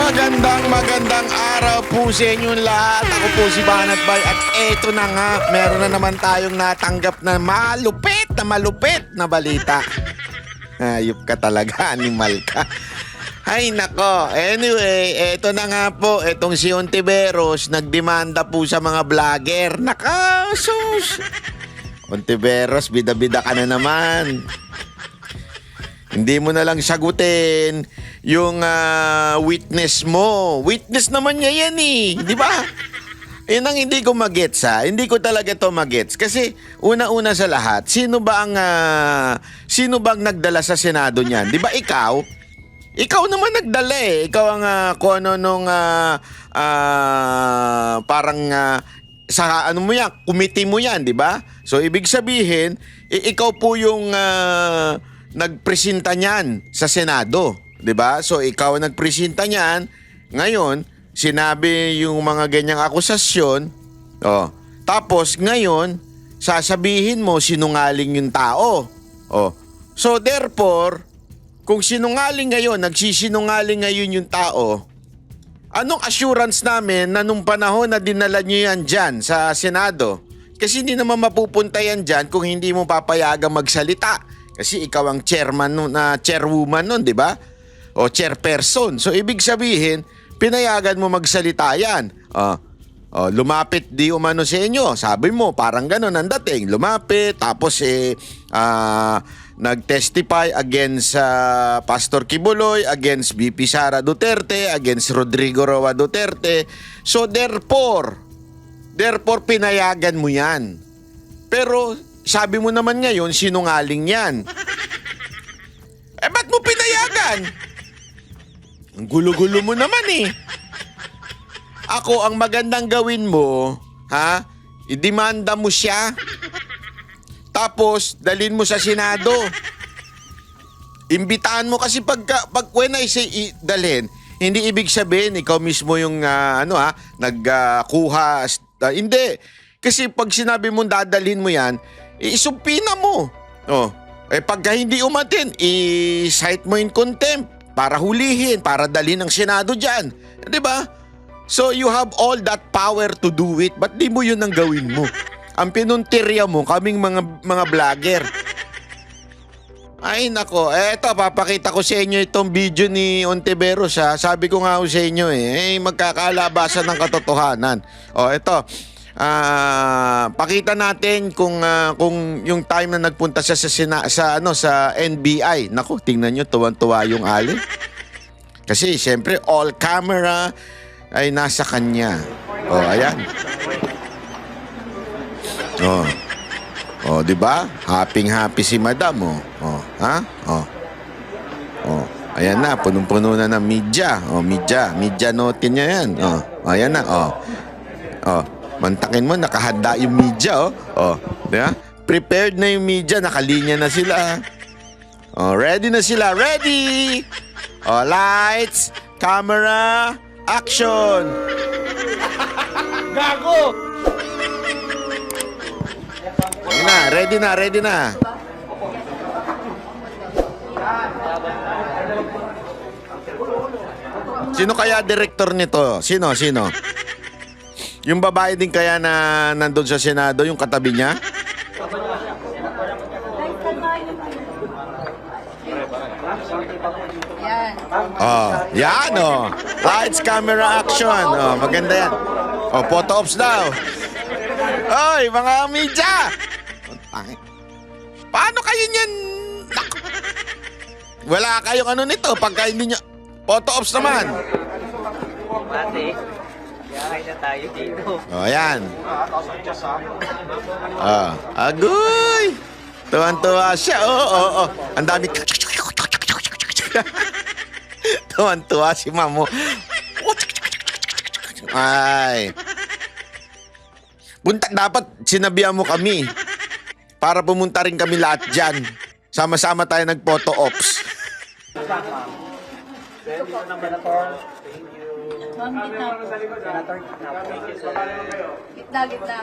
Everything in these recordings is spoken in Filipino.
Magandang araw po sa inyong lahat. Ako po si Banat Bay at eto na nga, meron na naman tayong natanggap na malupit na balita. Hayop ka talaga, animal ka. Ay nako, anyway, eto na nga po, etong si Ontiveros nagdemanda po sa mga vlogger. Nakasus! Ontiveros, bida-bida ka na naman. Hindi mo na lang sagutin yung witness mo. Witness naman niya yan eh. Di ba? Yun ang hindi ko magets ha. Hindi ko talaga to magets. Kasi una-una sa lahat, sino bang nagdala sa Senado niyan? Di ba ikaw? Ikaw naman nagdala eh. Ikaw ang kung ano nung parang sa ano mo yan, committee mo yan, di ba? So ibig sabihin, ikaw po yung nagpresenta niyan sa Senado, 'di ba? So ikaw ang nagpresenta niyan. Ngayon, sinabi yung mga ganyang akusasyon. Oh. Tapos ngayon, sasabihin mo sinungaling yung tao. Oh. So therefore, kung sinungaling ngayon, nagsisinungaling ngayon yung tao, anong assurance namin na nung panahon na dinala niyo yan dyan sa Senado? Kasi hindi naman mapupunta yan dyan kung hindi mo papayagang magsalita. Kasi ikaw ang chairman nun, chairwoman nun, di ba? O chairperson. So, ibig sabihin, pinayagan mo magsalita yan. Lumapit di umano sa inyo. Sabi mo, parang gano'n ang dating. Lumapit, tapos nag-testify against Pastor Kibuloy, against VP Sara Duterte, against Rodrigo Roa Duterte. So, therefore, pinayagan mo yan. Pero, sabi mo naman ngayon, sinungaling yan. Ba't mo pinayagan? Ang gulo-gulo mo naman eh. Ako, ang magandang gawin mo, idemanda mo siya. Tapos, dalhin mo sa Senado. Imbitaan mo kasi pag when I say dalhin, hindi ibig sabihin, ikaw mismo yung nagkuha. Hindi. Kasi pag sinabi mong dadalhin mo yan, isumpina mo. Pagka hindi umatin, i-cite mo in contempt para hulihin, para dalhin ng Senado dyan. Diba? So you have all that power to do it. Ba't di mo yun ang gawin mo? Ang pinuntirya mo, kaming mga vlogger. Ay nako, eto papakita ko sa inyo itong video ni Ontiveros ha. Sabi ko nga sa inyo magkakalabasan ng katotohanan. Eto. Pakita natin kung yung time na nagpunta siya sa NBI. Naku, tingnan niyo, tuwan-tuwa yung Ali. Kasi siyempre all camera ay nasa kanya. Ayan. Di ba? Happy si Madam. Ayan na, punong-puno na ng media. Media notin niya yan. Ayan na. Mantakin mo, nakahanda yung media, diba? Prepared na yung media, nakalinya na sila. Ready na sila, ready! Lights, camera, action! Gago! Ready na. Sino kaya director nito? Sino? Yung babae din kaya na nandun sa Senado, yung katabi niya? Yan. Lights, camera, action. Maganda yan. Photo ops daw. Oy, mga media! Paano kayo niyan? Wala kayong nito pagka hindi nyo... Photo ops naman. Mate. Kaya na tayo dito. Ayan. Agoy! Tuwan-tuwa siya. Ang dami. Tuwan-tuwa si Mamo. Ay. Dapat sinabihan mo kami. Para pumunta rin kami lahat dyan. Sama-sama tayo nag-photo ops. Gitna.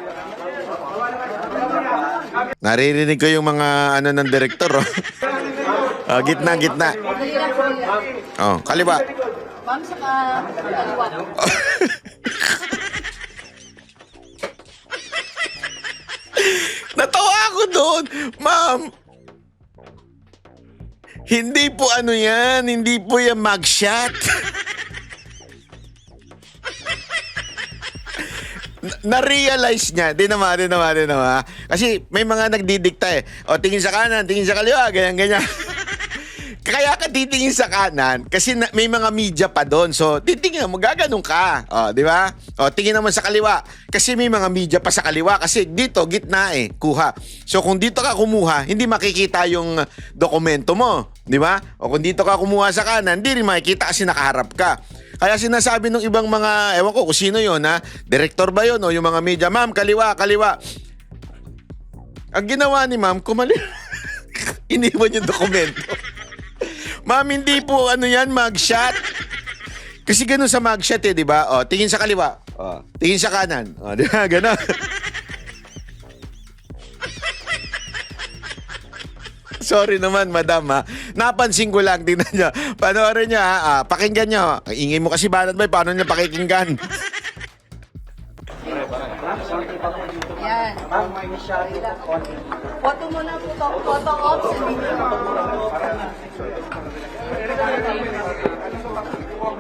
Naririnig ko yung mga ng direktor. Gitna. Kaliwa. Ma'am, saka kaliwa. Natawa ako doon. Ma'am, hindi po ano yan. Hindi po yan mugshot. Na-realize niya. Di naman. Kasi may mga nagdidikta eh. O, tingin sa kanan, tingin sa kaliwa, ganyan. Kaya ka titingin sa kanan kasi may mga media pa doon. So, titingin mo, gaganong ka. O, di ba? O, tingin naman sa kaliwa kasi may mga media pa sa kaliwa kasi dito, gitna eh, kuha. So, kung dito ka kumuha, hindi makikita yung dokumento mo. Di ba? O, kung dito ka kumuha sa kanan, hindi rin makikita kasi nakaharap ka. Kaya sinasabi ng ibang mga, ewan ko kung sino yun ha, director ba yun o yung mga media, ma'am, kaliwa. Ang ginawa ni ma'am, iniwan yung dokumento. Ma'am, hindi po ano yan, mugshot. Kasi ganun sa mugshot eh, di ba? O, tingin sa kaliwa. O, tingin sa kanan. O, di ba? Ganun. Sorry naman, madam ha. Napansin ko lang, tingnan nyo. Panoorin nyo ha. Pakinggan nyo. Ingay mo kasi banat ba? Paano nyo pakikinggan? Yan. Photo muna po. Photo ops and video.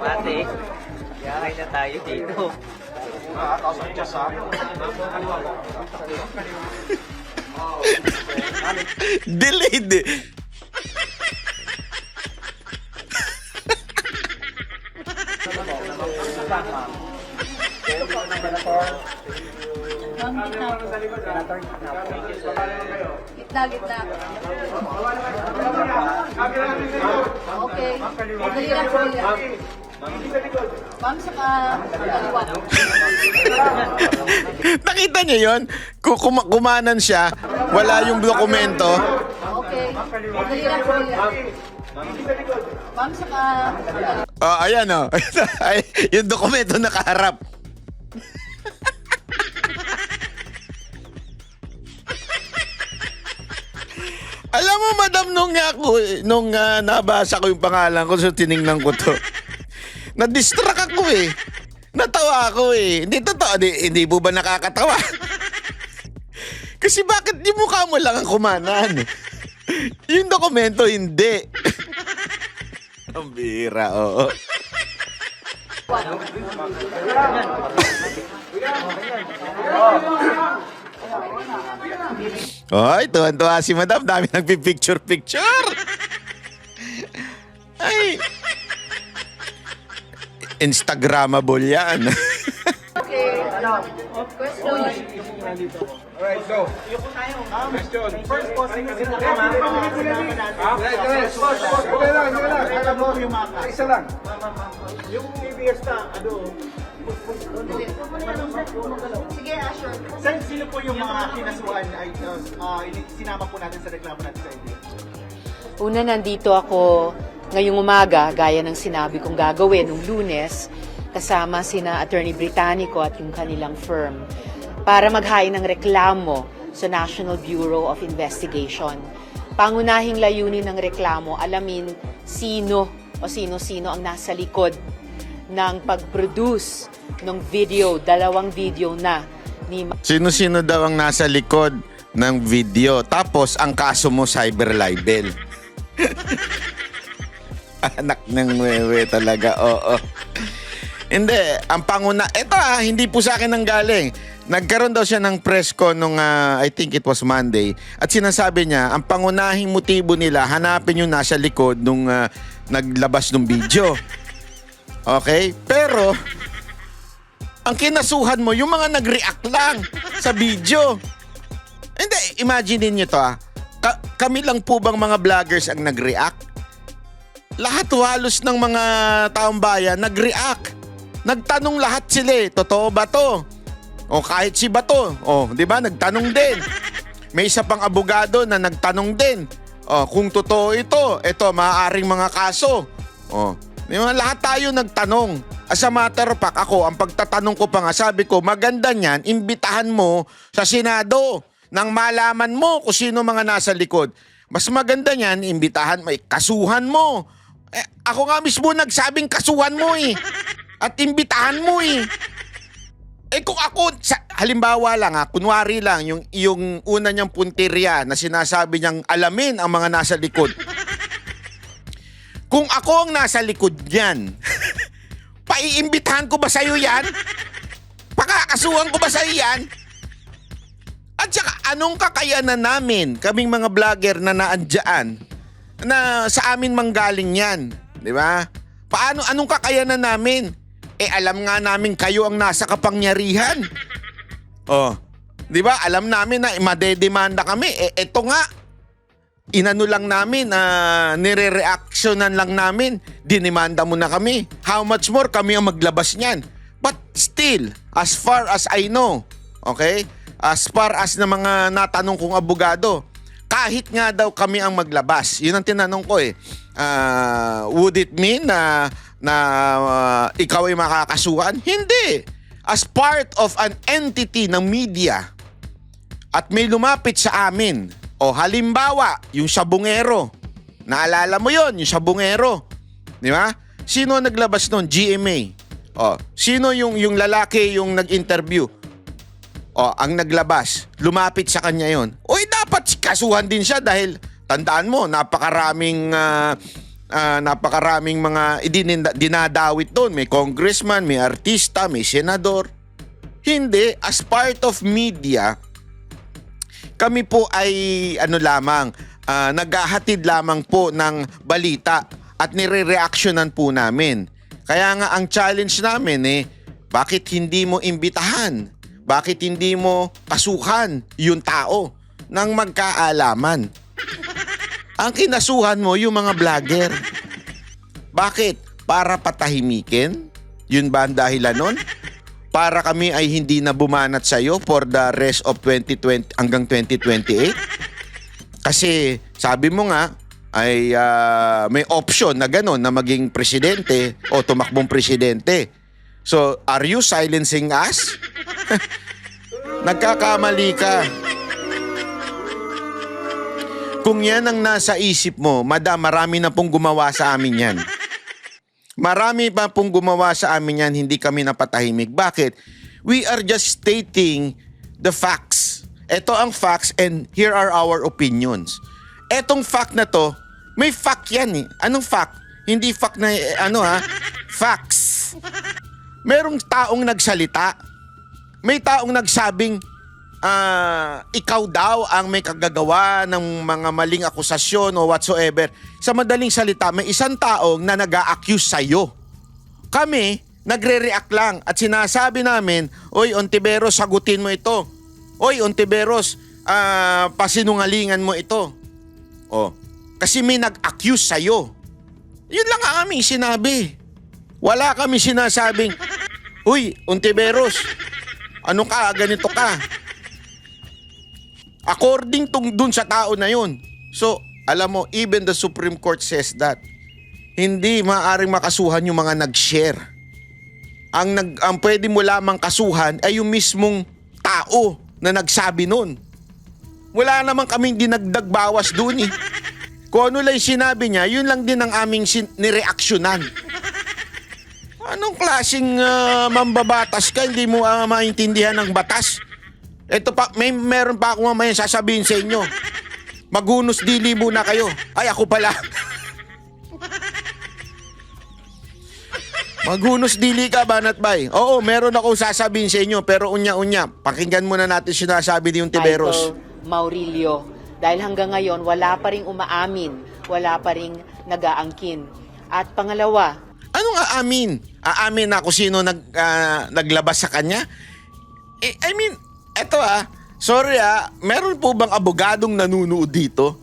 Ate, yahay na tayo dito. Delayed eh. Ma'am, gitna. Okay. Dali lang. Ma'am, saka kaliwa. Nakita niyo yun? Kumanan siya, wala yung dokumento. Okay. Dali lang. Ma'am, saka kaliwa. Oh, ayan oh. Ay, yung dokumento nakaharap. Alam mo, madam, nung nabasa ko yung pangalan ko, so tiningnan ko to. Na-distract ako eh. Natawa ako eh. Hindi totoo, hindi po ba nakakatawa? Kasi bakit yung mukha mo lang ang kumanan? Yung dokumento, hindi. Ang bira, oo. Ay, tuwan-tuwa si madam. Dami nagpipicture-picture. Ay. Instagrammable yan. Okay. Question. Alright, go. Question. First po, sino naman? Okay lang. Isa lang. Yung ABS na, ano, Sige, Asher. sino po yung mga kinasuhan ay sinama po natin sa reklamo natin sa ABS? Una, nandito ako ngayong umaga, gaya ng sinabi kong gagawin nung Lunes, kasama sina Attorney Britannico at yung kanilang firm para maghain ng reklamo sa National Bureau of Investigation. Pangunahing layunin ng reklamo, alamin sino o sino-sino ang nasa likod ng pag-produce ng video, 2 video na ni Sino-sino daw ang nasa likod ng video. Tapos, ang kaso mo, cyber libel. Anak ng wewe talaga, oo. Hindi, ang ito hindi po sa akin ang galing. Nagkaroon daw siya ng press con nung, I think it was Monday. At sinasabi niya, ang pangunahing motibo nila, hanapin yung nasa likod nung naglabas ng video. Okay? Pero, ang kinasuhan mo, yung mga nag-react lang sa video. Hindi, imagine niyo to kami lang po bang mga vloggers ang nag-react? Lahat halos ng mga taong bayan nag-react. Nagtanong lahat sila eh, totoo ba to? O kahit si Bato, di ba, nagtanong din. May isa pang abogado na nagtanong din. Kung totoo ito, maaaring mga kaso. Di ba, lahat tayo nagtanong. As a matter of fact, ako, ang pagtatanong ko pa nga, sabi ko, maganda niyan, imbitahan mo sa Senado nang malaman mo kung sino mga nasa likod. Mas maganda niyan, imbitahan mo, kasuhan mo. Ako nga mismo nagsabing kasuhan mo eh. At imbitahan mo eh. Kung ako, halimbawa lang kunwari lang, yung una niyang punteriya na sinasabi niyang alamin ang mga nasa likod. Kung ako ang nasa likod niyan, paiimbitahan ko ba sa'yo yan? Pakakasuhan ko ba sa'yo yan? At saka, anong kakayanan namin, kaming mga vlogger na naandyan, na sa amin manggaling yan? Di ba? Anong kakayanan namin? Alam nga namin kayo ang nasa kapangyarihan. Di ba? Alam namin na madedemanda kami. Eto nga, inano lang namin, nire-reactionan lang namin, dinimanda mo na kami. How much more kami ang maglabas niyan? But still, as far as I know, okay? As far as na mga natanong kong abogado, kahit nga daw kami ang maglabas, yun ang tinanong ko eh. Would it mean na ikaw ay makakasuhan? Hindi. As part of an entity ng media at may lumapit sa amin, halimbawa, yung sabungero. Naalala mo yon, yung sabungero. Di ba? Sino naglabas nun? GMA. Sino yung lalaki yung nag-interview? Ang naglabas. Lumapit sa kanya yon. Dapat kasuhan din siya dahil tandaan mo, napakaraming mga dinadawit doon. May congressman, may artista, may senador. Hindi. As part of media, kami po ay naghahatid lamang po ng balita at nire-reactionan po namin. Kaya nga ang challenge namin bakit hindi mo imbitahan? Bakit hindi mo kasuhan yung tao ng magkaalaman? Ang kinasuhan mo yung mga vlogger. Bakit? Para patahimikin? Yun ba ang dahilan nun? Para kami ay hindi na bumanat sa'yo for the rest of 2020 hanggang 2028? Kasi sabi mo nga ay may option na gano'n na maging presidente o tumakbong presidente. So, are you silencing us? Nagkakamali ka. Kung yan ang nasa isip mo, madam, marami na pong gumawa sa amin yan. Marami pa pong gumawa sa amin yan, hindi kami napatahimik. Bakit? We are just stating the facts. Ito ang facts and here are our opinions. Etong fact na to, may fact yan eh. Anong fact? Hindi fact na facts. Merong taong nagsalita. May taong nagsabing ikaw daw ang may kagagawa ng mga maling akusasyon o whatsoever. Sa madaling salita, may isang taong na nag-a-accuse sa'yo. Kami, nagre-react lang at sinasabi namin, Oy, Ontiveros, sagutin mo ito. Oy, Ontiveros, pasinungalingan mo ito. Kasi may nag-accuse sa'yo. Yun lang ang aming sinabi. Wala kami sinasabing, Uy, Ontiveros, ano ka, ganito ka. According dun sa tao na yun. So, alam mo, even the Supreme Court says that. Hindi maaaring makasuhan yung mga nag-share. Ang pwede mo lamang kasuhan ay yung mismong tao na nagsabi nun. Wala naman kaming dinagdag bawas dun eh. Kung ano lang sinabi niya, yun lang din ang aming nireaksyonan. Anong klaseng mambabatas ka? Hindi mo maintindihan ng batas? Ito pa, meron pa ako mamaya sasabihin sa inyo. Magunos dili muna kayo. Ay, ako pala. Magunos dili ka, Banat Bay. Oo, meron ako sasabihin sa inyo, pero unya-unya. Pakinggan muna natin sinasabi ni Ontiveros. Idol Maurilio. Dahil hanggang ngayon, wala pa ring umaamin. Wala pa ring nag-aangkin. At pangalawa, anong aamin? Aamin na kung sino naglabas sa kanya? I mean, eto sorry meron po bang abogadong nanunood dito?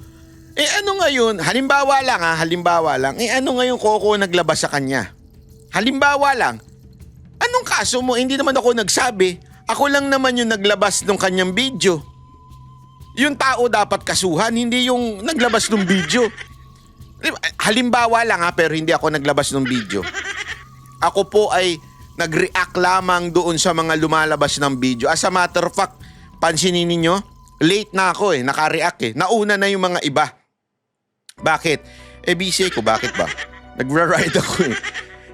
Ano ngayon, halimbawa lang, ano ngayon kung naglabas sa kanya? Halimbawa lang, anong kaso mo? Hindi naman ako nagsabi. Ako lang naman yung naglabas ng kanyang video. Yung tao dapat kasuhan, hindi yung naglabas ng video. Halimbawa lang pero hindi ako naglabas ng video. Ako po ay nag-react lamang doon sa mga lumalabas ng video. As a matter of fact, pansinin ninyo, late na ako naka-react Nauna na yung mga iba. Bakit? Busy ko, bakit ba? Nagra-ride ako eh.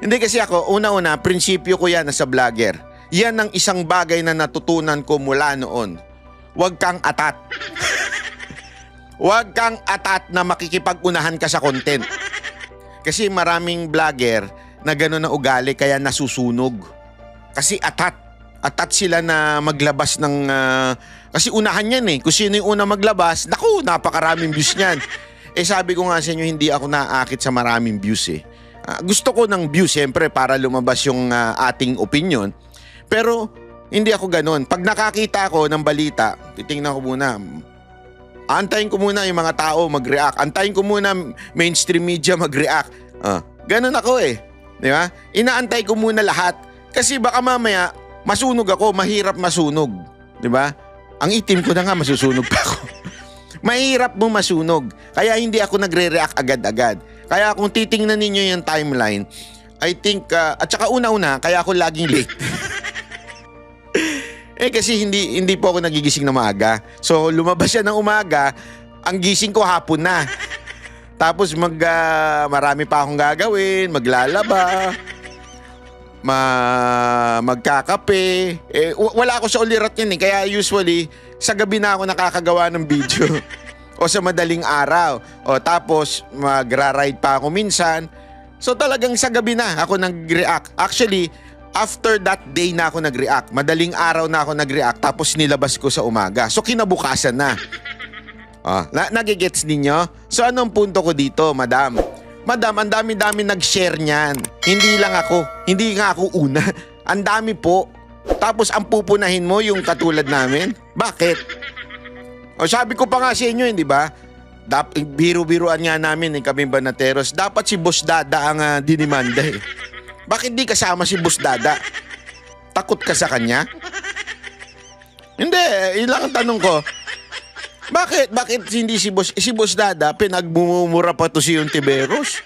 Hindi kasi ako, una-una, prinsipyo ko yan sa vlogger. Yan ang isang bagay na natutunan ko mula noon. Huwag kang atat. Huwag kang atat na makikipag-unahan ka sa content. Kasi maraming vlogger na gano'n na ugali kaya nasusunog. Kasi atat. Atat sila na maglabas ng... kasi unahan yan eh. Kung sino yung una maglabas, naku, napakaraming views niyan. Sabi ko nga sa inyo, hindi ako naaakit sa maraming views eh. Gusto ko ng views, siyempre, para lumabas yung ating opinion. Pero, hindi ako ganun. Pag nakakita ko ng balita, titingnan ko muna. Antayin ko muna yung mga tao mag-react. Antayin ko muna mainstream media mag-react. Ganun ako eh. Di ba? Inaantay ko muna lahat. Kasi baka mamaya, masunog ako, mahirap masunog. Di ba? Ang itim ko na nga, masusunog pa ako. Mahirap mo masunog. Kaya hindi ako nagre-react agad-agad. Kaya kung titingnan ninyo yung timeline, I think, at saka una-una, kaya ako laging late. Kasi hindi po ako nagigising na maaga. So, lumabas siya ng umaga, ang gising ko hapon na. Tapos marami pa akong gagawin, maglalaba, magkakape. Wala ako sa ulirat yan eh. Kaya usually, sa gabi na ako nakakagawa ng video. O sa madaling araw. O tapos, magra-ride pa ako minsan. So talagang sa gabi na ako nag-react. Actually, after that day na ako nag-react. Madaling araw na ako nag-react. Tapos nilabas ko sa umaga. So kinabukasan na. Nagigets ninyo? So anong punto ko dito, madam? Madam, ang dami-dami nag-share niyan. Hindi lang ako. Hindi nga ako una. Ang dami po. Tapos ang pupunahin mo yung katulad namin? Bakit? O sabi ko pa nga sa inyo, hindi ba? Biro-biroan nga namin kami banateros. Dapat si Boss Dada ang dinimanda eh. Bakit di kasama si Boss Dada? Takot ka sa kanya? Hindi, yun lang ang tanong ko. Bakit hindi si Boss Dada pinagmumura pa to si Ontiveros?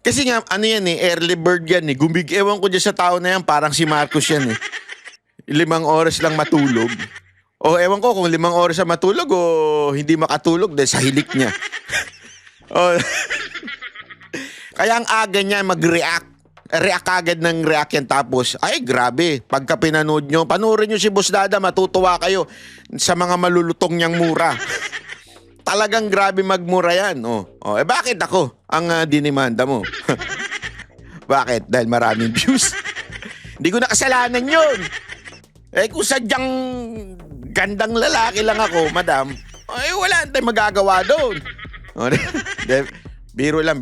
Kasi nga, ano yan eh, early bird yan eh. Ewan ko dyan sa tao na yan, parang si Marcos yan eh. 5 oras lang matulog. O ewan ko kung 5 oras na matulog o hindi makatulog dahil sa hilik niya. Kaya ang aga niya mag-react. React agad ng react yan tapos, ay grabe, pagka pinanood nyo, panoorin nyo si Boss Dada, matutuwa kayo sa mga malulutong niyang mura. Talagang grabe magmura yan. Bakit ako ang dinimanda mo? Bakit? Dahil maraming views. Hindi ko na kasalanan yun. Kung sadyang gandang lalaki lang ako, madam, wala tayong magagawa doon. Biro lang.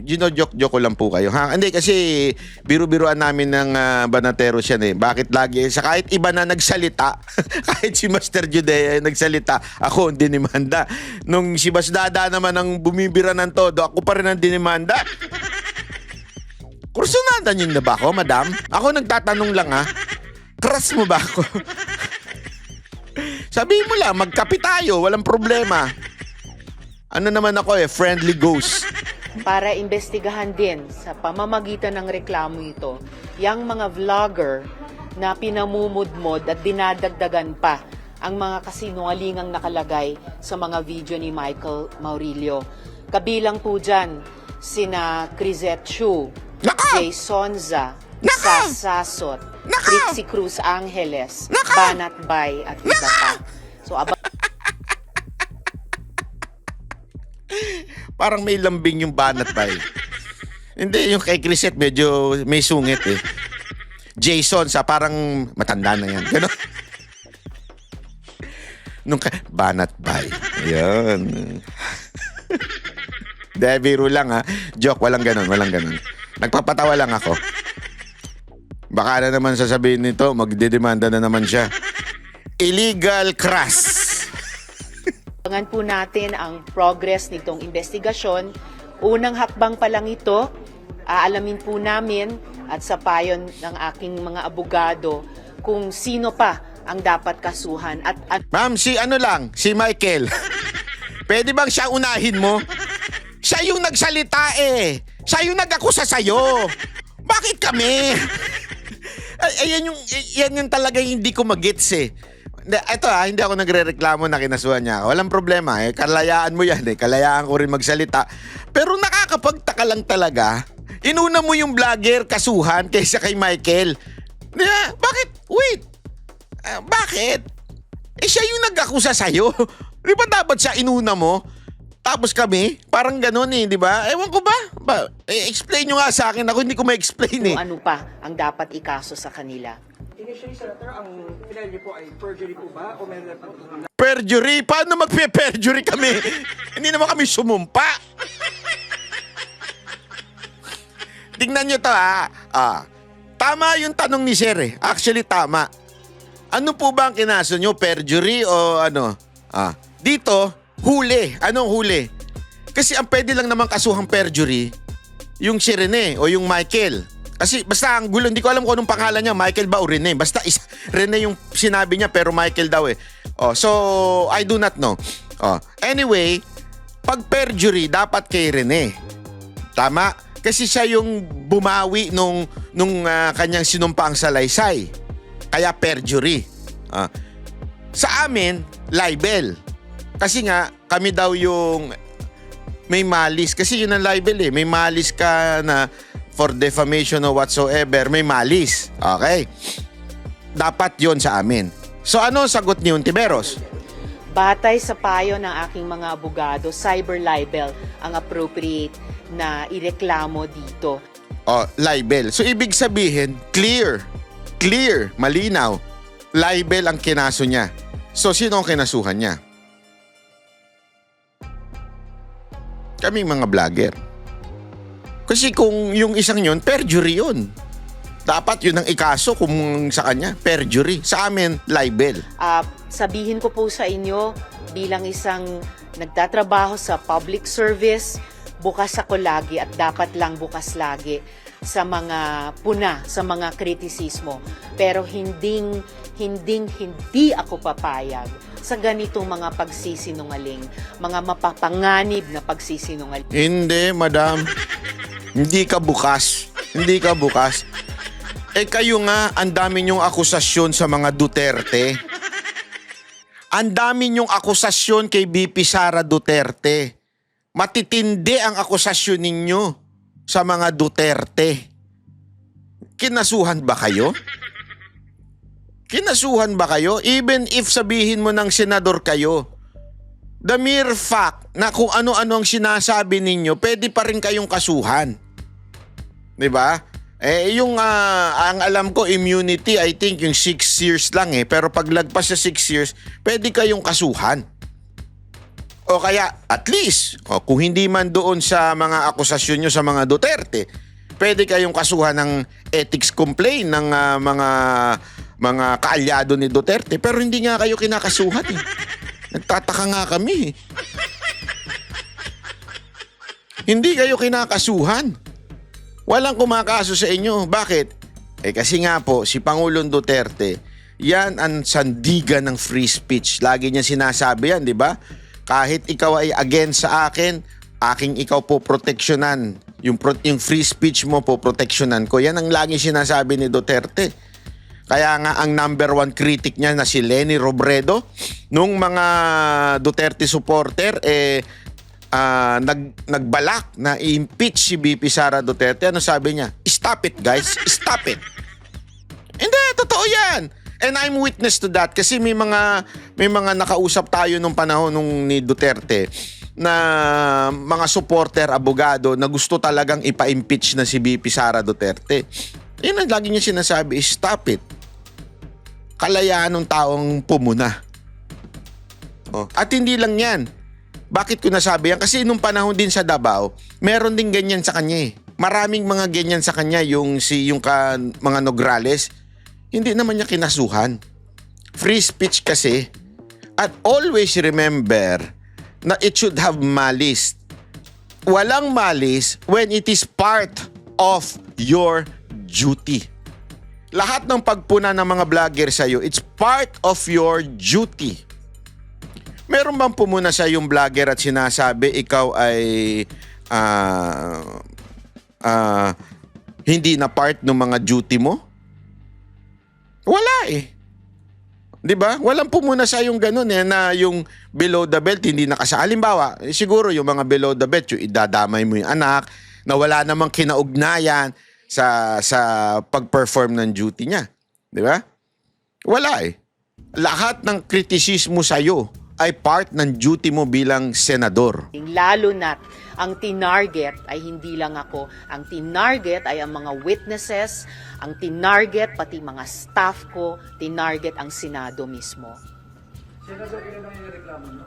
Gino-joke ko lang po kayo. Hindi kasi biro-biroan namin ng banateros yan eh. Bakit lagi? Sa kahit iba na nagsalita, kahit si Master Judea nagsalita, ako ang dinimanda. Nung si Boss Dada naman ang bumibira ng todo, ako pa rin ang dinimanda. Kursunada niyo na ba ako, madam? Ako nagtatanong lang Crush mo ba ako? Sabihin mo lang, magkape tayo, walang problema. Ano naman ako friendly ghost. Para imbestigahan din sa pamamagitan ng reklamo ito, yung mga vlogger na pinamumudmod at dinadagdagan pa ang mga kasinungalingang nakalagay sa mga video ni Michael Maurilio. Kabilang po dyan sina Crisette Chu, Jay Sonza, Sasasot, Trixie Cruz Angeles, Banat Bay at iba pa. So Parang may lambing yung Banat Bay. Hindi, yung kay Crisette medyo may sungit eh. Jason parang matanda na yan. Ganon. Nung Banat Bay. Ayan. Biro lang Joke, walang ganon. Nagpapatawa lang ako. Baka na naman sasabihin nito, magdedemanda na naman siya. Illegal crush. abangan po natin ang progress nitong investigasyon. Unang hakbang pa lang ito, aalamin po namin at sa payon ng aking mga abogado kung sino pa ang dapat kasuhan at Ma'am, si Michael. Pwede bang siya unahin mo? Siya yung nagsalita Siya yung nag-akusa sa'yo. Bakit kami? Yan yung talaga hindi ko magets Hindi ako nagrereklamo na kinasuhan niya. Walang problema eh. Kalayaan mo yan eh. Kalayaan ko rin magsalita. Pero nakakapagtaka lang talaga. Inuna mo yung vlogger kasuhan kaysa kay Michael. Di ba? Bakit? Wait. Bakit? Siya yung nag-akusa sa'yo. Di ba dapat siya inuna mo? Tapos kami, parang ganun eh, di ba? Ewan ko ba? Explain nyo nga sa akin. Ako hindi ko ma-explain eh. Kung ano pa ang dapat ikaso sa kanila. Initially, Senator, ang pinili niyo po ay perjury po ba? O meron na pang Perjury? Paano magpe-perjury kami? Hindi naman kami sumumpa. Tingnan nyo to ha. Tama yung tanong ni Sir eh. Actually tama. Ano po ba ang kinaso nyo? Perjury o ano? Dito, huli. Anong huli? Kasi ang pwede lang naman kasuhang perjury, yung si Rene o yung Michael. Kasi basta ang gulo, hindi ko alam kung anong pangalan niya, Michael ba o Rene. Basta Rene yung sinabi niya pero Michael daw eh. So, I do not know. Anyway, pag perjury, dapat kay Rene. Tama? Kasi siya yung bumawi nung kanyang sinumpaang salaysay. Kaya perjury. Sa amin, libel. Kasi nga, kami daw yung may malis. Kasi yun ang libel eh. May malis ka na for defamation or whatsoever, may malis. Okay? Dapat yon sa amin. So ano ang sagot ni Untiveros? Batay sa payo ng aking mga abogado, cyber libel ang appropriate na ireklamo dito. Libel. So ibig sabihin, clear, malinaw. Libel ang kinaso niya. So sino ang kinasuhan niya? Kaming mga vlogger. Kasi kung yung isang yun, perjury yun. Dapat yun ang ikaso kung sa kanya, perjury. Sa amin, libel. Sabihin ko po sa inyo, bilang isang nagtatrabaho sa public service, bukas ako lagi at dapat lang bukas lagi sa mga puna, sa mga kritisismo. Pero hindi ako papayag sa ganitong mga pagsisinungaling, mga mapapanganib na pagsisinungaling. Hindi, madam. Hindi ka bukas. Kayo nga, ang dami niyong akusasyon sa mga Duterte. Ang dami niyong akusasyon kay BP Sara Duterte. Matitindi ang akusasyon ninyo sa mga Duterte. Kinasuhan ba kayo? Even if sabihin mo ng senador kayo, the mere fact na kung ano-ano ang sinasabi ninyo, pwede pa rin kayong kasuhan. Diba? Ang alam ko, immunity, I think yung 6 years lang eh. Pero pag lagpas sa 6 years, pwede kayong kasuhan. O kaya, at least, kung hindi man doon sa mga akusasyon nyo sa mga Duterte, pwede kayong kasuhan ng ethics complaint ng mga kaalyado ni Duterte. Pero hindi nga kayo kinakasuhan eh. Nagtataka nga kami eh. Hindi kayo kinakasuhan. Walang kumakaso sa inyo. Bakit? Kasi nga po, si Pangulong Duterte, yan ang sandigan ng free speech. Lagi niya sinasabi yan, di ba? Kahit ikaw ay against sa akin, aking ikaw po proteksyonan. Yung free speech mo po proteksyonan ko. Yan ang lagi sinasabi ni Duterte. Kaya nga ang number 1 critic niya na si Leni Robredo, nung mga Duterte supporter, nagbalak na i-impeach si BP Sara Duterte. Ano sabi niya? Stop it, guys. Stop it. Hindi, totoo yan. And I'm witness to that kasi may mga nakausap tayo nung panahon ni Duterte na mga supporter, abogado na gusto talagang ipa-impeach na si BP Sara Duterte. Yun ang lagi niya sinasabi, stop it. Kalayaan ng taong pumuna. At hindi lang yan. Bakit ko nasabi yan? Kasi nung panahon din sa Davao, meron din ganyan sa kanya eh. Maraming mga ganyan sa kanya yung mga Nograles. Hindi naman niya kinasuhan. Free speech kasi. At always remember na it should have malice. Walang malice when it is part of your duty. Lahat ng pagpuna ng mga vlogger sa'yo, it's part of your duty. Meron bang pumuna sa yung vlogger at sinasabi ikaw ay hindi na part ng mga duty mo? Wala eh. 'Di ba? Walang pumunasa yung ganun na yung below the belt hindi nakasali. Halimbawa, siguro yung mga below the belt, yung idadamay mo yung anak na wala namang kinaugnayan sa pag-perform ng duty niya. 'Di ba? Wala eh. Lahat ng kritisismo sa'yo ay part ng duty mo bilang senador. Lalo na't ang tinarget ay hindi lang ako. Ang tinarget ay ang mga witnesses, ang tinarget pati mga staff ko, tinarget ang Senado mismo. Senador, ilan ang reklamo nyo?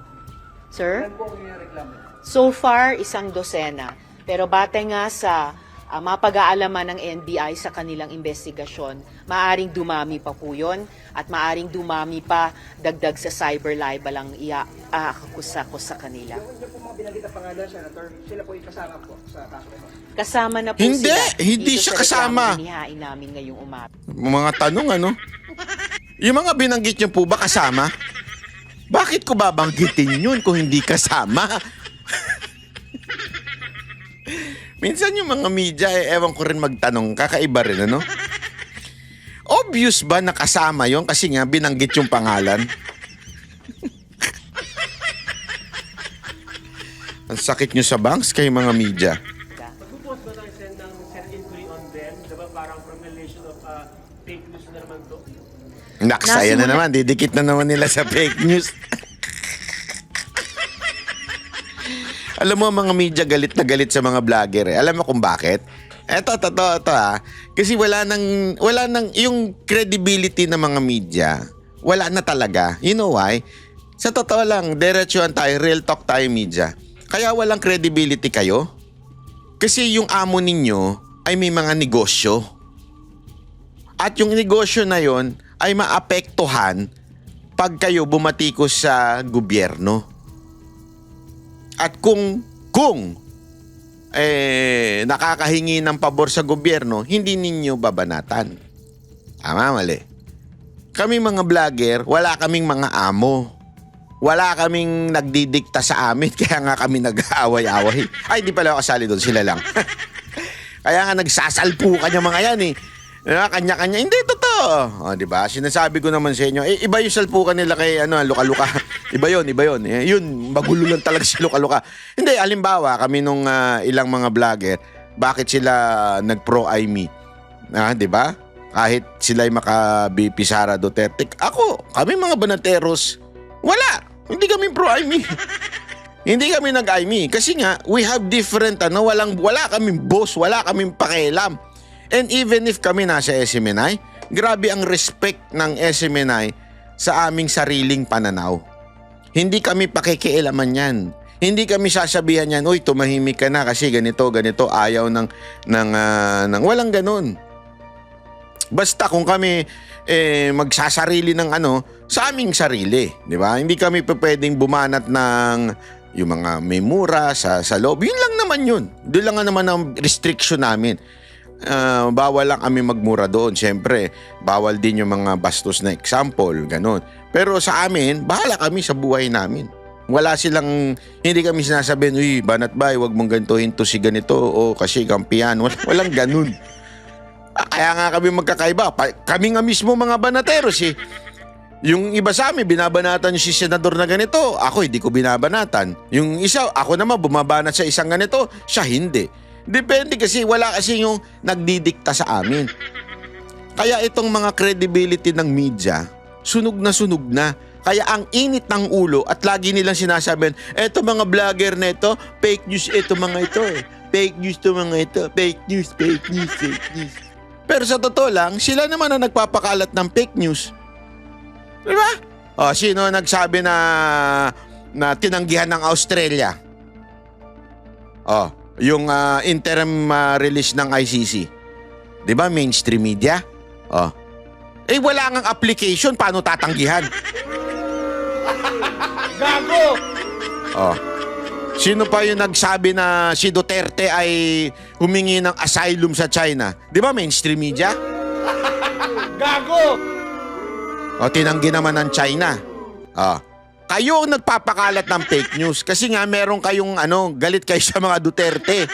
Sir? Ilan po ang reklamo? So far, 1 dosena. Pero batay nga sa mapag-aalaman ng NBI sa kanilang investigasyon, maaring dumami pa po yun at maaring dumami pa dagdag sa cyber libel ang iaakakusa ko sa kanila. Yung po mga binanggit na pangalan, Senator, sila po kasama po sa kaso ito. Kasama na po Hindi, sila. hindi dito siya sa kasama. reklamong inihain namin ngayong umaga. Mga tanong ano? Yung mga binanggit niyo po ba kasama? Bakit ko babanggitin yun kung hindi kasama? Minsan yung mga media, ewan ko rin magtanong, kakaiba rin, ano? Obvious ba na kasama yon kasi nga binanggit yung pangalan? Ang sakit nyo sa banks kayo mga media. Mag-post ba tayo send ng Senate inquiry on them? Diba parang formulation of fake news na naman to? Naksaya na naman, didikit na naman nila sa fake news. Alam mo, mga media galit na galit sa mga vlogger eh. Alam mo kung bakit? Eto ha. Kasi wala nang, yung credibility ng mga media, wala na talaga. You know why? Sa totoo lang, diretsuhan tayo, real talk tayo media. Kaya walang credibility kayo. Kasi yung amo ninyo ay may mga negosyo. At yung negosyo na yon ay maapektuhan pag kayo bumatikos sa gobyerno. At kung nakakahingi ng pabor sa gobyerno, hindi ninyo babanatan. Tama, mali. Kami mga vlogger, wala kaming mga amo. Wala kaming nagdidikta sa amin, kaya nga kami nag-aaway-away. Ay, di pala ako kasali doon, sila lang. Kaya nga nagsasalpukan yung mga yan eh. Kanya-kanya, hindi totoo. O, di ba? Sinasabi ko naman sa inyo, iba yung salpukan nila kay luka-luka. Iba yun. Yun, magulo lang talaga si luka-luka. Hindi, halimbawa, kami nung ilang mga vlogger, bakit sila nag-pro-IME? Di ba? Kahit sila'y maka-BP Sara Duterte. Kami mga banateros, wala. Hindi kami pro-IME. Hindi kami nag-IME. Kasi nga, we have different, wala kaming boss, wala kaming pakialam. And even if kami nasa SMNI, grabe ang respect ng SMNI sa aming sariling pananaw. Hindi kami pakikialaman yan. Hindi kami sasabihan yan, uy, tumahimik ka na kasi ganito, ayaw ng walang ganun. Basta kung kami magsasarili ng sa aming sarili, di ba? Hindi kami pwedeng bumanat ng yung mga may mura sa loob. Yun lang naman yun. Doon lang naman ang restriction namin. Bawal lang kami magmura doon. Siyempre, bawal din yung mga bastos na example, ganun. Pero sa amin, bahala kami sa buhay namin. Hindi kami sinasabihin, uy, banat bay, wag mong gantuhin to si ganito, o kasi kampiyan. Walang ganun. Kaya nga kami magkakaiba. Kami nga mismo mga banateros eh. Yung iba sa amin, binabanatan yung si senador na ganito. Ako, hindi ko binabanatan. Yung isa, ako naman, bumabanat sa isang ganito. Siya, hindi. Depende kasi, wala kasi yung nagdidikta sa amin. Kaya itong mga credibility ng media, sunog na. Kaya ang init ng ulo at lagi nilang sinasabihan, eto mga vlogger na ito, fake news ito mga ito eh. Fake news to mga ito. Fake news. Pero sa totoo lang, sila naman ang nagpapakalat ng fake news. Diba? O, sino nagsabi na tinanggihan ng Australia? O, yung interim release ng ICC. 'Di ba mainstream media? Oh. Wala ngang application, paano tatanggihan? Gago! Oh. Sino pa yung nagsabi na si Duterte ay humingi ng asylum sa China? 'Di ba mainstream media? Gago! O tinanggi naman ng China. Oh. Kayo ang nagpapakalat ng fake news kasi nga meron kayong galit kayo sa mga Duterte.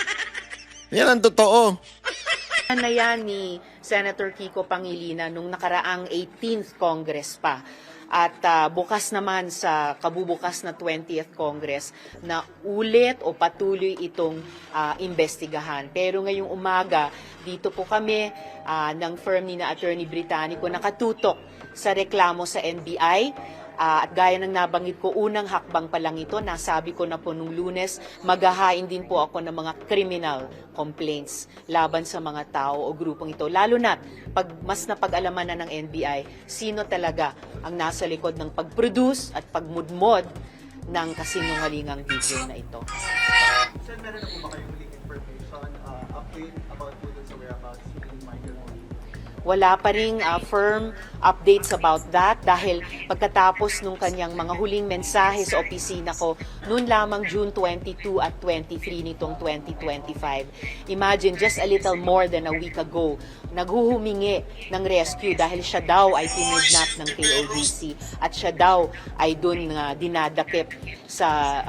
Yan ang totoo. Na yan ni Senator Kiko Pangilinan nung nakaraang 18th Congress pa. At bukas naman sa kabubukas na 20th Congress na ulit o patuloy itong investigahan. Pero ngayong umaga, dito po kami ng firm ni na Attorney Britannico nakatutok sa reklamo sa NBI. At gaya ng nabanggit ko, unang hakbang pa lang ito, nasabi ko na po nung Lunes, maghahain din po ako ng mga criminal complaints laban sa mga tao o grupong ito. Lalo na pag mas napag-alaman na ng NBI, sino talaga ang nasa likod ng pag-produce at pagmudmod ng kasinungalingang video na ito. Sir, meron na po ba kayong huling information, update about po dun sa whereabouts ni Michael Moore? Wala pa ring firm updates about that dahil pagkatapos nung kanyang mga huling mensahe sa opisina ko noon lamang June 22 at 23 nitong 2025. Imagine, just a little more than a week ago, naghuhumingi ng rescue dahil siya daw ay kinidnap ng KOJC at siya daw ay dun dinadakip sa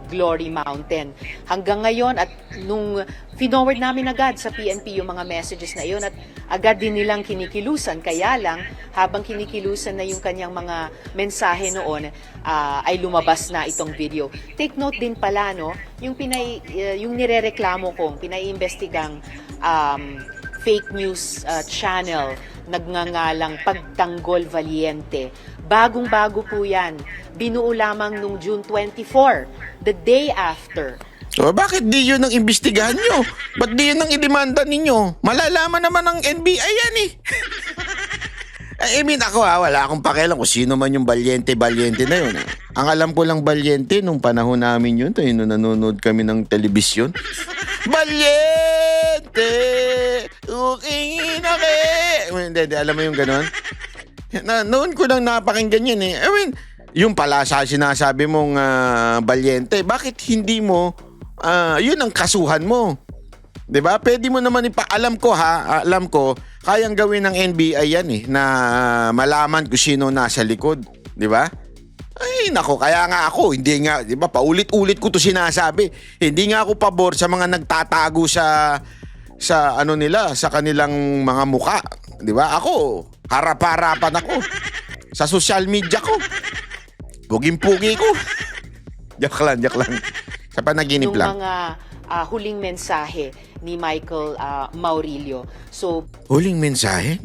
Glory Mountain. Hanggang ngayon at nung forward namin agad sa PNP yung mga messages na iyon at agad din nilang kinikilusan. Kaya lang, habang kinikilusan na yung kanyang mga mensahe noon, ay lumabas na itong video. Take note din pala, no, yung nirereklamo kong, pinaiimbestigang fake news channel, nagngangalang Pagtanggol Valiente. Bagong-bago po yan. Binuo lamang nung June 24, the day after. O, bakit di yun ang imbestigahan nyo? Ba't di yun ang idemanda ninyo? Malalaman naman ng NBI yan eh. I mean, ako wala akong pakialam kung sino man yung Valiente na yun. Ang alam ko lang Valiente, nung panahon namin yun, nung nanonood kami ng telebisyon. Valiente! Hindi, alam mo yung ganon? Noon ko lang napakinggan yun eh. I mean, yung pala sa sinasabi mong Valiente, bakit hindi mo yun ang kasuhan mo? 'Di ba? Pwede mo naman alam ko, kayang gawin ng NBI yan eh na malaman kung sino nasa likod, 'di ba? Ay nako, kaya nga ako, hindi nga, 'di ba? Paulit-ulit ko 'to sinasabi. Hindi nga ako pabor sa mga nagtatago sa ano nila, sa kanilang mga muka, 'di ba? Ako, harap-harapan ako sa social media ko. Puging-pugi ko. Joke lang. Sa panaginip Yung lang. mga huling mensahe ni Michael Maurilio. So, Huling mensahe?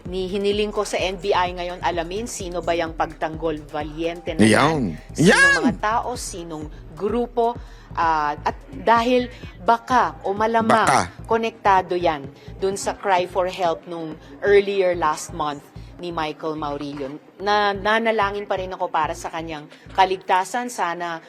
hiniling ko sa NBI ngayon alamin sino ba yung Pagtanggol Valiente na Yan. Sinong mga tao, sinong grupo, at dahil baka o malamang konektado yan dun sa cry for help nung earlier last month ni Michael Maurilio. Nanalangin pa rin ako para sa kanyang kaligtasan. Sana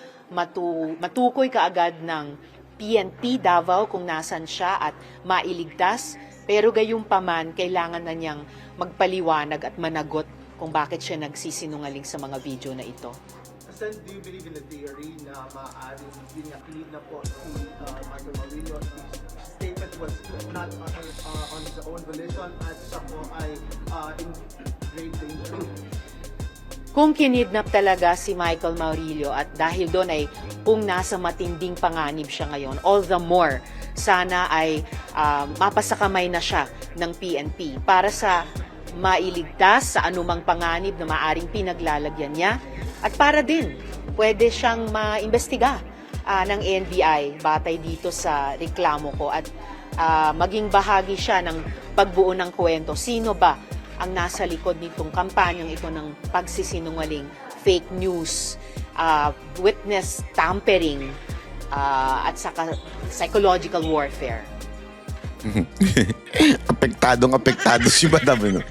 matukoy kaagad ng PNP Davao kung nasan siya at mailigtas. Pero gayunpaman, kailangan na niyang magpaliwanag at managot kung bakit siya nagsisinungaling sa mga video na ito. Sen, do you believe in the theory na maaaring dinakilid na po si Michael Maurilio? His statement was not on his own volition at siya po ay in great danger. Kung kinidnap talaga si Michael Maurilio at dahil doon ay kung nasa matinding panganib siya ngayon, all the more sana ay mapasakamay na siya ng PNP para sa mailigtas sa anumang panganib na maaring pinaglalagyan niya at para din pwede siyang maimbestiga ng NBI batay dito sa reklamo ko at maging bahagi siya ng pagbuo ng kwento. Sino ba ang nasa likod nitong kampanyang ito ng pagsisinungaling, fake news, witness tampering, at saka psychological warfare? Apektado si Madam. No?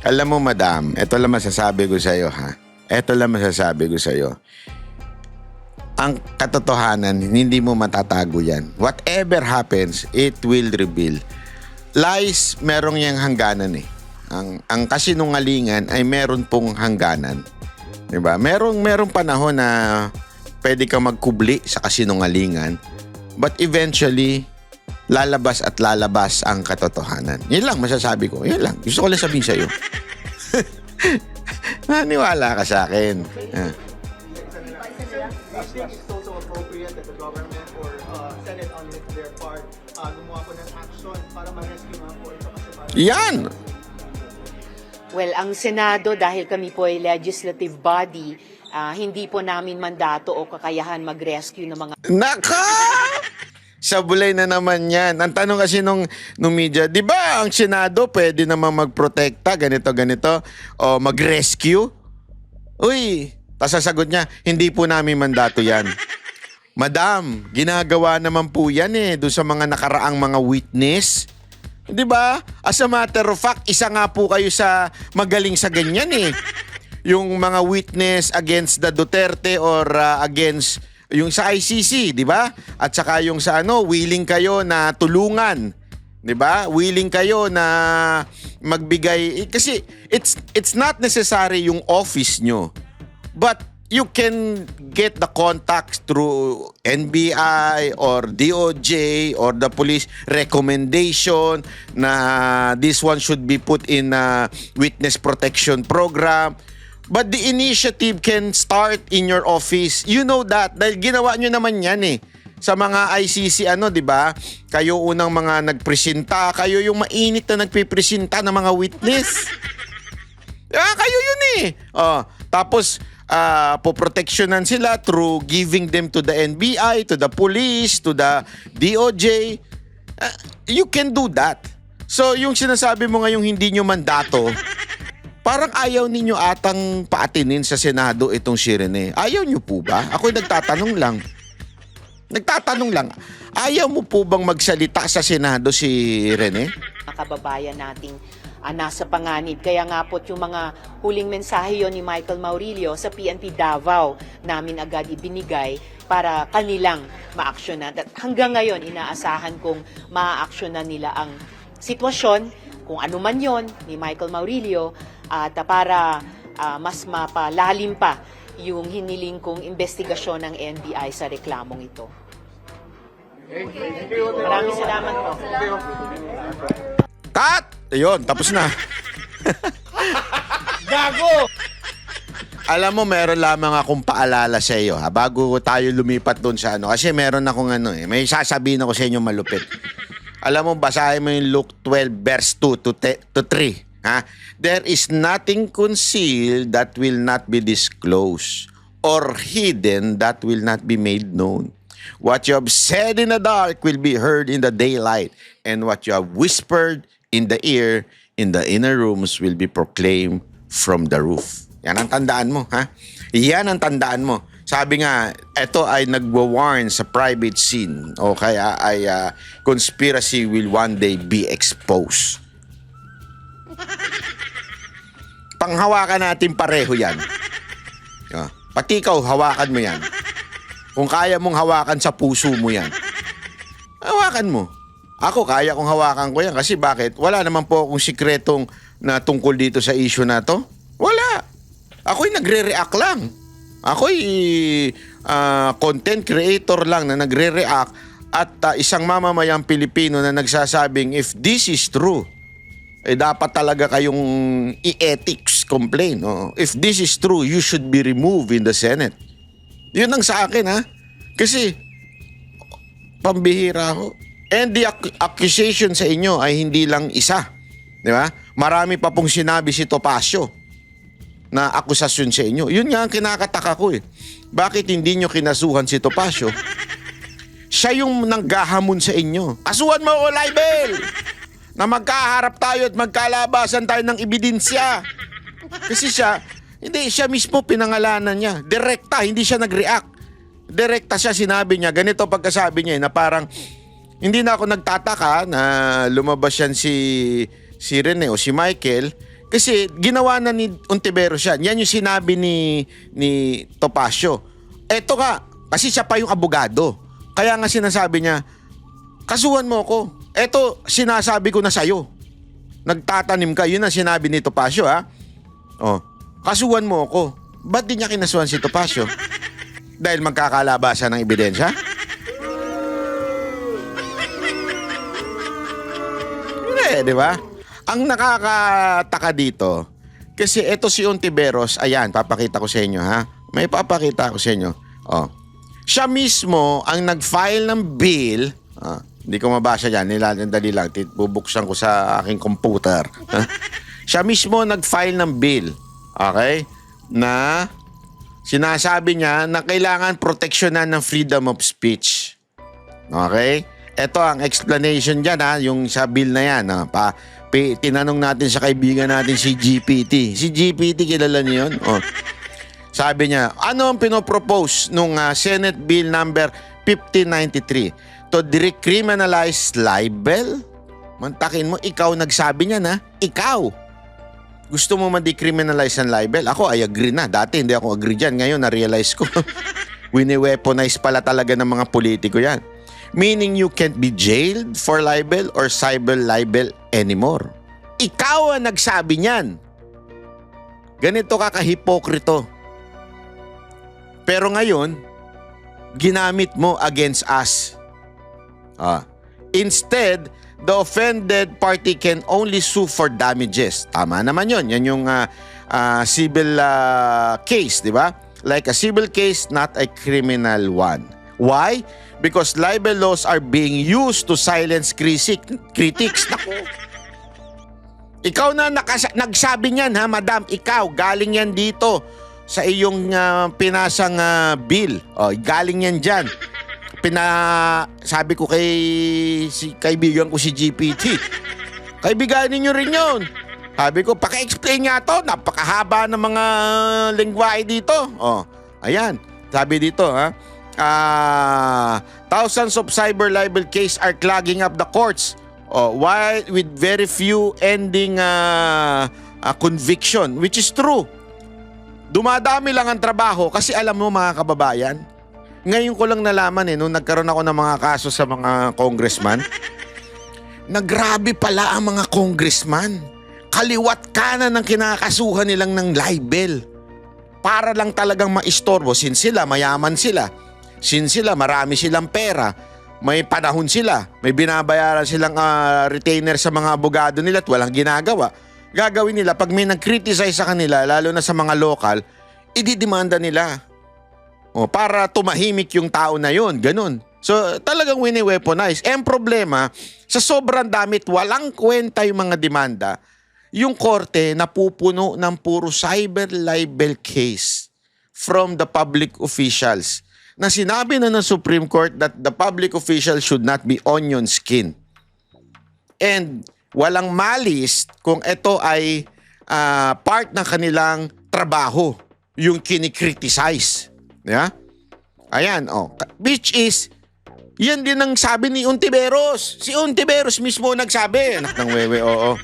Alam mo, Madam, ito lang masasabi ko sa'yo, ha? Ang katotohanan, hindi mo matatago yan. Whatever happens, it will reveal. Lies, merong yang hangganan eh. Ang kasinungalingan ay meron pong hangganan. Diba? Merong panahon na pwede kang magkubli sa kasinungalingan, but eventually, lalabas at lalabas ang katotohanan. Yan lang masasabi ko. Yan lang. Gusto ko lang sabihin sa'yo. Naniwala ka sa akin. I think it's also a appropriate that the government or Senate on their part gumawa po ng action para ma-rescue nga po ito kasi parang Yan! Well, ang Senado, dahil kami po ay legislative body, hindi po namin mandato o kakayahan mag-rescue ng mga Naka! Sabulay na naman yan. Ang tanong kasi nung media, di ba ang Senado pwede naman magprotekta, ganito, o mag-rescue? Uy, tas sasagot niya, hindi po namin mandato yan. Madam, ginagawa naman po yan doon sa mga nakaraang mga witness. Di ba? As a matter of fact, isa nga po kayo sa magaling sa ganyan Yung mga witness against the Duterte or against yung sa ICC, di ba? At saka yung sa willing kayo na tulungan, di ba? Willing kayo na magbigay kasi it's not necessary yung office nyo. But you can get the contacts through NBI or DOJ or the police recommendation na this one should be put in a witness protection program. But the initiative can start in your office. You know that. Dahil ginawa nyo naman yan sa mga ICC, di ba? Kayo unang mga nagpresenta. Kayo yung mainit na nagpipresenta ng mga witness. Kayo yun tapos, poproteksyonan sila through giving them to the NBI, to the police, to the DOJ. You can do that. So, yung sinasabi mo ngayong hindi nyo mandato, parang ayaw ninyo atang paatinin sa Senado itong si Rene. Ayaw nyo po ba? Ako'y nagtatanong lang. Ayaw mo po bang magsalita sa Senado si Rene? mga kababayan nating nasa panganib. Kaya nga po yung mga huling mensahe yon ni Michael Maurilio sa PNP Davao namin agad ibinigay para kanilang maaksyonan. At hanggang ngayon, inaasahan kong maaaksyonan nila ang sitwasyon, kung ano man yon ni Michael Maurilio, at para mas mapalalim pa yung hiniling kong investigasyon ng NBI sa reklamong ito. Maraming salamat po. Cut! Ayun, tapos na. Gago! Alam mo, meron lamang akong paalala sa iyo bago tayo lumipat doon sa kasi meron akong may sasabihin ako sa inyo malupit. Alam mo, basahin mo yung Luke 12 verse 2 to 3. There is nothing concealed that will not be disclosed, or hidden that will not be made known. What you have said in the dark will be heard in the daylight, and what you have whispered in the ear in the inner rooms will be proclaimed from the roof. Yan ang tandaan mo, Yan ang tandaan mo. Sabi nga, ito ay nagwa-warn sa private scene, o kaya ay conspiracy will one day be exposed. Panghawakan natin pareho yan. Pati ikaw, hawakan mo yan. Kung kaya mong hawakan sa puso mo yan, hawakan mo. Ako, kaya kong hawakan ko yan. Kasi bakit? Wala naman po akong sikretong na tungkol dito sa issue na to. Wala. Ako'y nagre-react lang. Ako'y content creator lang na nagre-react at isang mamamayang Pilipino na nagsasabing, if this is true, dapat talaga kayong i-ethics complain. If this is true, you should be removed in the Senate. Yun ang sa akin, Kasi, pambihira ho. And the accusation sa inyo ay hindi lang isa. Di ba? Marami pa pong sinabi si Topacio na akusasyon sa inyo. Yun nga ang kinakataka ko Bakit hindi nyo kinasuhan si Topacio? Siya yung nanggahamon sa inyo. Kasuhan mo ako, libel! Na magkaharap tayo at magkalabasan tayo ng ebidensya. Kasi siya mismo pinangalanan niya. Direkta, hindi siya nag-react. Direkta siya, sinabi niya, ganito pagkasabi niya na parang, hindi na ako nagtataka na lumabas yan si Rene o si Michael kasi ginawa na ni Ontiveros yan. Yan yung sinabi ni Topacio. Eto nga, kasi siya pa yung abogado. Kaya nga sinasabi niya, kasuhan mo ako. Eto, sinasabi ko na sa'yo. Nagtatanim ka. Yun ang sinabi ni Topacio, kasuhan mo ako. Ba't di niya kinasuhan si Topacio? Dahil magkakalabasan ng ebidensya? Hindi, di ba? Ang nakakataka dito, kasi eto si Ontiveros, ayan, papakita ko sa inyo, May papakita ko sa inyo. Siya mismo ang nag-file ng bill. Hindi ko mabasa yan. Dali lang. Bubuksan ko sa aking computer. Siya mismo nag-file ng bill. Okay? Na sinasabi niya na kailangan proteksyonan ng freedom of speech. Okay? Ito ang explanation dyan, yung sa bill na yan. Tinanong natin sa kaibigan natin si GPT. Si GPT, kilala niyo yun? Sabi niya, ano ang pinopropose nung Senate Bill number 1593? To decriminalize libel? Mantakin mo, ikaw nagsabi niya na. Ikaw. Gusto mo ma-decriminalize ang libel? Ako, I agree na. Dati hindi ako agree dyan. Ngayon, na-realize ko. Wini-weaponize pala talaga ng mga politiko yan. Meaning you can't be jailed for libel or cyber libel anymore. Ikaw ang nagsabi niyan. Ganito ka kahipokrito. Pero ngayon, ginamit mo against us. Instead, the offended party can only sue for damages. Tama naman yun. Yan yung civil case, di ba? Like a civil case, not a criminal one. Why? Because libel laws are being used to silence critics. Naku. Ikaw na nagsabi niyan, madam. Ikaw, galing yan dito sa iyong pinasang bill. Galing yan dyan. Sabi ko kaibigan ko si GPT. Kaibiganin nyo rin yun. Sabi ko, paki-explain nga to. Napakahaba ng mga lengguwahe dito. Ayan. Sabi dito, thousands of cyber libel case are clogging up the courts. While with very few ending conviction, which is true. Dumadami lang ang trabaho kasi alam mo mga kababayan, ngayon ko lang nalaman nung nagkaroon ako ng mga kaso sa mga congressman, na grabe pala ang mga congressman. Kaliwat kanan ng kinakasuhan nilang ng libel. Para lang talagang maistorbo, since sila mayaman sila. Since sila marami silang pera, may panahon sila, may binabayaran silang retainer sa mga abogado nila at walang ginagawa. Gagawin nila pag may nag-criticize sa kanila, lalo na sa mga local, ididemanda nila. Para tumahimik yung tao na yun, ganun. So talagang wini-weaponize. Ang problema, sa sobrang damit, walang kwenta yung mga demanda, yung korte napupuno ng puro cyber libel case from the public officials. Na sinabi na ng Supreme Court that the public officials should not be onion skin. And walang malis kung ito ay part ng kanilang trabaho, yung kinikriticize. Yeah? Ayan, which is, yan din ang sabi ni Ontiveros. Si Ontiveros mismo nagsabi. Anak ng wewe, oo.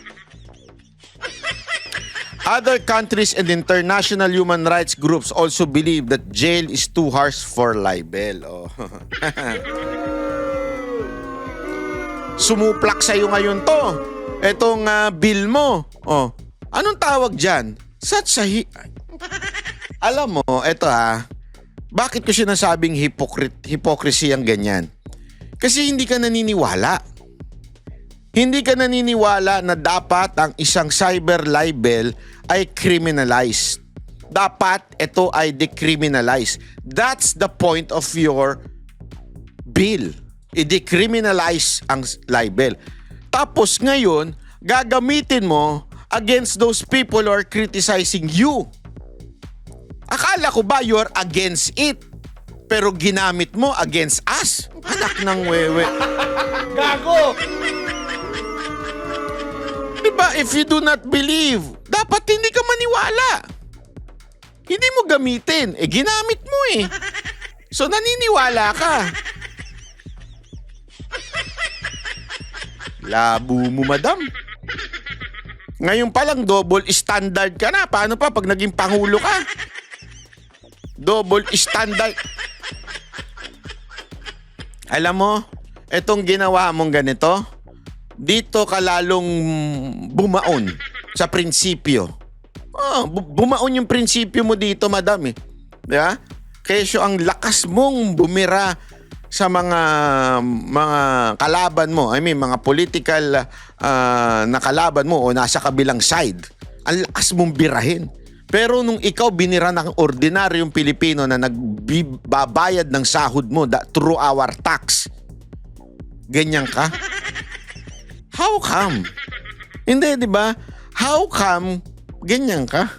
Other countries and international human rights groups also believe that jail is too harsh for libel. Sumuplak sa'yo ngayon to. Etong bill mo. Anong tawag dyan? Alam mo, eto bakit ko sinasabing hypocrisy ang ganyan? Kasi hindi ka naniniwala. Hindi ka naniniwala na dapat ang isang cyber libel ay criminalized. Dapat ito ay decriminalized. That's the point of your bill. I-decriminalize ang libel. Tapos ngayon, gagamitin mo against those people who are criticizing you. Akala ko ba you're against it? Pero ginamit mo against us? Anak ng wewe. Gago! Diba, if you do not believe, dapat hindi ka maniwala. Hindi mo gamitin. Ginamit mo eh. So, naniniwala ka. Labo mo, madam. Ngayon pa lang, double standard ka na. Paano pa pag naging pangulo ka? Double standard. Alam mo, etong ginawa mong ganito, dito ka lalong bumaon sa prinsipyo. Bumaon yung prinsipyo mo dito, madam eh. Yeah? Kesyo ang lakas mong bumira sa mga kalaban mo. I mean, mga political na kalaban mo o nasa kabilang side. Ang lakas mong birahin. Pero nung ikaw binira ng ordinaryong Pilipino na nagbabayad ng sahod mo through our tax, ganyan ka? How come? Hindi, di ba? How come ganyan ka?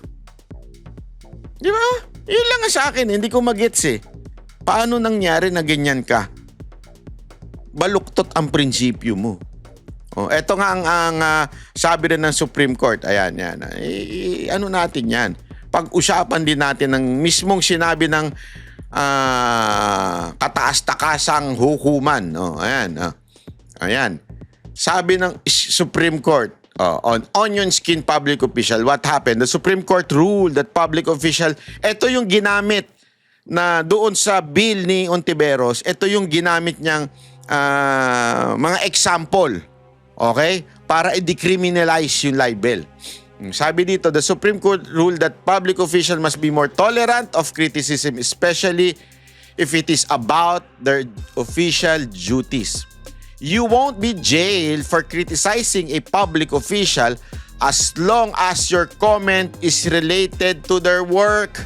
Di ba? Yun lang nga sa akin, hindi ko magets eh. Paano nangyari na ganyan ka? Baluktot ang prinsipyo mo. Oh, eto nga ang sabi rin ng Supreme Court. Ayan, yan. Ano natin yan? Pag-usapan din natin ng mismong sinabi ng kataas-takasang hukuman. Oh, ayan. Ayan. Sabi ng Supreme Court on onion skin public official, what happened? The Supreme Court ruled that public official, ito yung ginamit na doon sa bill ni Ontiveros, ito yung ginamit niyang mga example. Okay? Para i-decriminalize yung libel. Sabi dito, the Supreme Court ruled that public officials must be more tolerant of criticism, especially if it is about their official duties. You won't be jailed for criticizing a public official as long as your comment is related to their work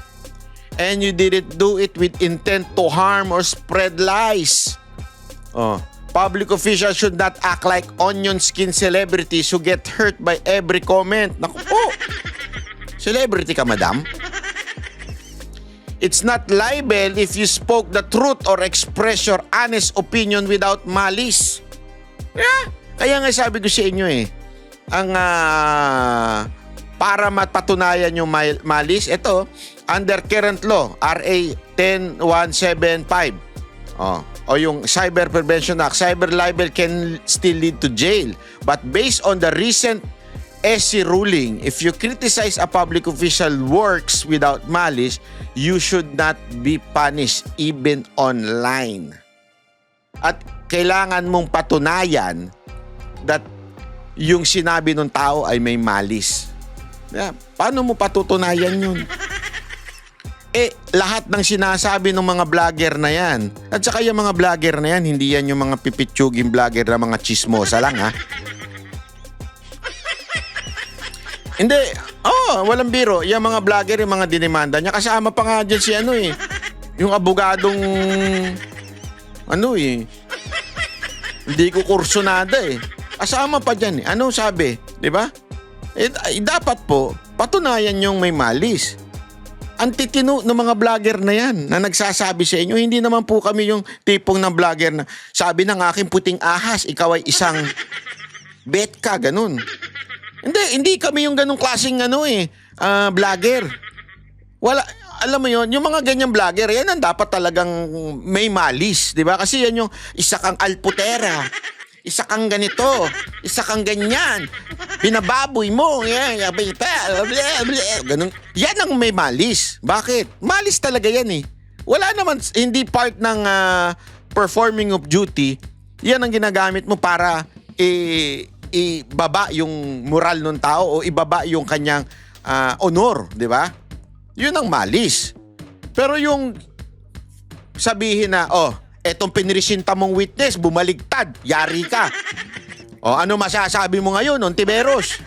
and you didn't do it with intent to harm or spread lies. Public officials should not act like onion skin celebrities who get hurt by every comment. Naku po! Celebrity ka, madam? It's not libel if you spoke the truth or express your honest opinion without malice. Yeah. Kaya nga sabi ko sa inyo para mapatunayan yung malice, ito, under current law, RA 10175. O yung Cyber Prevention Act, cyber libel can still lead to jail. But based on the recent SC ruling, if you criticize a public official works without malice, you should not be punished even online. At kailangan mong patunayan that yung sinabi ng tao ay may malice. Paano mo patutunayan yun? Lahat ng sinasabi ng mga vlogger na yan, at saka yung mga vlogger na yan, hindi yan yung mga pipitsuging vlogger na mga chismosa lang, ha? Hindi. Walang biro. Yung mga vlogger, yung mga dinimanda niya, kasama pa nga dyan si yung abogadong, hindi ko kursunada Kasama pa dyan Ano sabi? Diba? Dapat po, patunayan yung may malis. Ang titino ng mga vlogger na yan na nagsasabi sa inyo, hindi naman po kami yung tipong ng vlogger na sabi ng aking puting ahas, ikaw ay isang bet ka, ganun. Hindi kami yung ganung klaseng vlogger. Wala, alam mo yon, yung mga ganyang vlogger, yan ang dapat talagang may malis, di ba? Kasi yan yung isa kang alputera, isa kang ganito, isa kang ganyan, binababoy mo, ganun. Yan ang may malis. Bakit? Malis talaga yan Wala naman, hindi part ng performing of duty, yan ang ginagamit mo para ibaba yung moral ng tao o ibaba yung kanyang honor, di ba? Yun ang malis. Pero yung sabihin na, etong pinresinta mong witness, bumaligtad, yari ka. Ano masasabi mo ngayon, Ontiveros?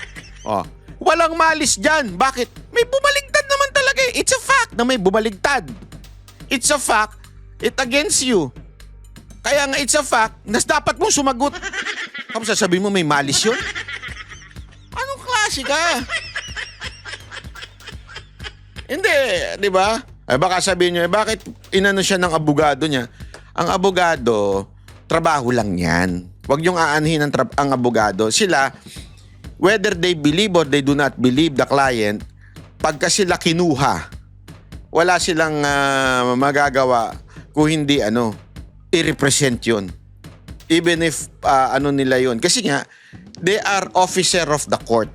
Walang malis dyan. Bakit? May bumaligtad naman talaga It's a fact na may bumaligtad. It's a fact. It against you. Kaya nga it's a fact, nas dapat mong sumagot. Kapag sasabihin mo may malis yun? Anong klase ka? Hindi, di ba? Baka sabihin nyo, bakit inano siya ng abogado niya? Ang abogado, trabaho lang yan. Huwag niyong aanhin ang abogado. Sila, whether they believe or they do not believe the client, pagka sila kinuha, wala silang magagawa kung hindi i-represent yun. Even if nila yun. Kasi nga, they are officer of the court.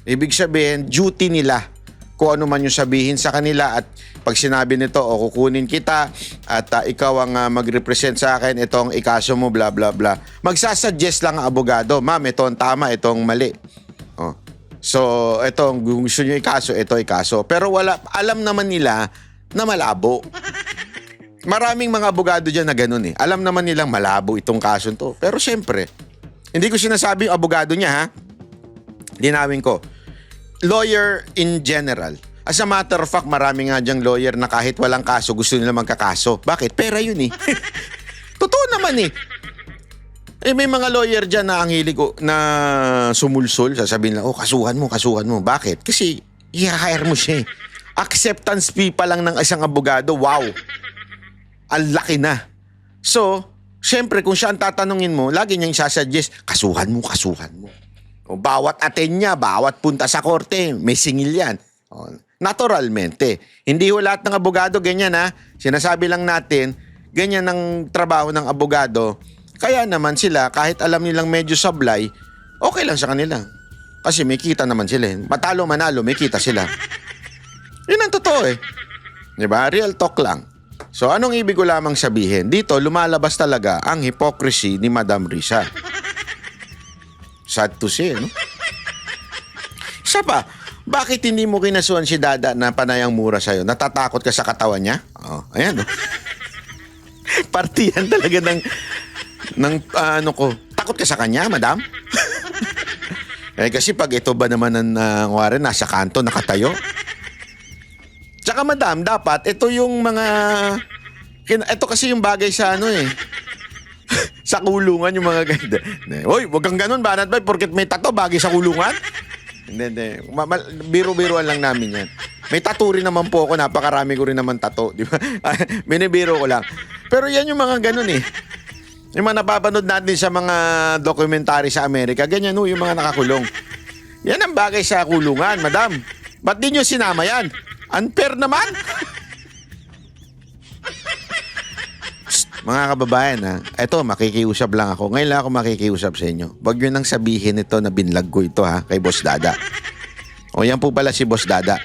Ibig sabihin, duty nila kung ano man yung sabihin sa kanila at pag sinabi nito, kukunin kita at ikaw ang mag-represent sa akin, itong ikaso mo, bla bla bla. Magsasuggest lang ang abogado, ma'am, ito ang tama, ito ang mali. So, ito, kung gusto nyo ikaso, ito ikaso. Pero alam naman nila na malabo. Maraming mga abogado dyan na ganun Alam naman nilang malabo itong kaso to. Pero syempre, hindi ko sinasabi yung abogado niya Linawin ko. Lawyer in general. As a matter of fact, marami nga dyang lawyer na kahit walang kaso, gusto nila magkakaso. Bakit? Pera yun eh. Totoo naman eh. May mga lawyer dyan na ang hilig na sumulsol. Sasabihin lang, kasuhan mo. Bakit? Kasi i-hire mo siya eh. Acceptance fee pa lang ng isang abogado, wow. Ang laki na. So, syempre kung siya ang tatanungin mo, lagi niyang sasuggest, kasuhan mo. O, bawat attend niya, bawat punta sa korte, may singil yan. O, naturalmente. Hindi ho lahat ng abogado ganyan ha. Sinasabi lang natin, ganyan ang trabaho ng abogado. Kaya naman sila, kahit alam nilang medyo sablay, okay lang sa kanila. Kasi may kita naman sila. Matalo manalo, may kita sila. Yun ang totoo eh. Diba? Real talk lang. So anong ibig ko lamang sabihin? Dito lumalabas talaga ang hypocrisy ni Madam Risa. Sad to say, no? Isa pa, bakit hindi mo kinasuhan si Dada na panayang mura sa'yo? Natatakot ka sa katawan niya? Oh, ayan, no? Partiyan talaga ng takot ka sa kanya, madam? Kasi pag ito ba naman ang nasa kanto, nakatayo? Tsaka madam, dapat ito yung mga... Ito kasi yung bagay sa sa kulungan yung mga ganda. Hoy, wag kang ganun, banat ba? Porket may tato, bagay sa kulungan? Hindi. Biro-biroan lang namin yan. May tattoo rin naman po ako, napakarami ko rin naman tattoo, di ba? Binibiro ko lang. Pero yan yung mga ganun eh. Yung mga napapanood natin sa mga documentary sa Amerika, ganyan yung mga nakakulong. Yan ang bagay sa kulungan, madam. Ba't di nyo sinama yan? Unfair naman. Psst, mga kababayan ha, eto makikiusap lang ako. Ngayon lang ako makikiusap sa inyo. Huwag nyo nang sabihin ito na binlag ko ito ha, kay Boss Dada. O yan po pala si Boss Dada.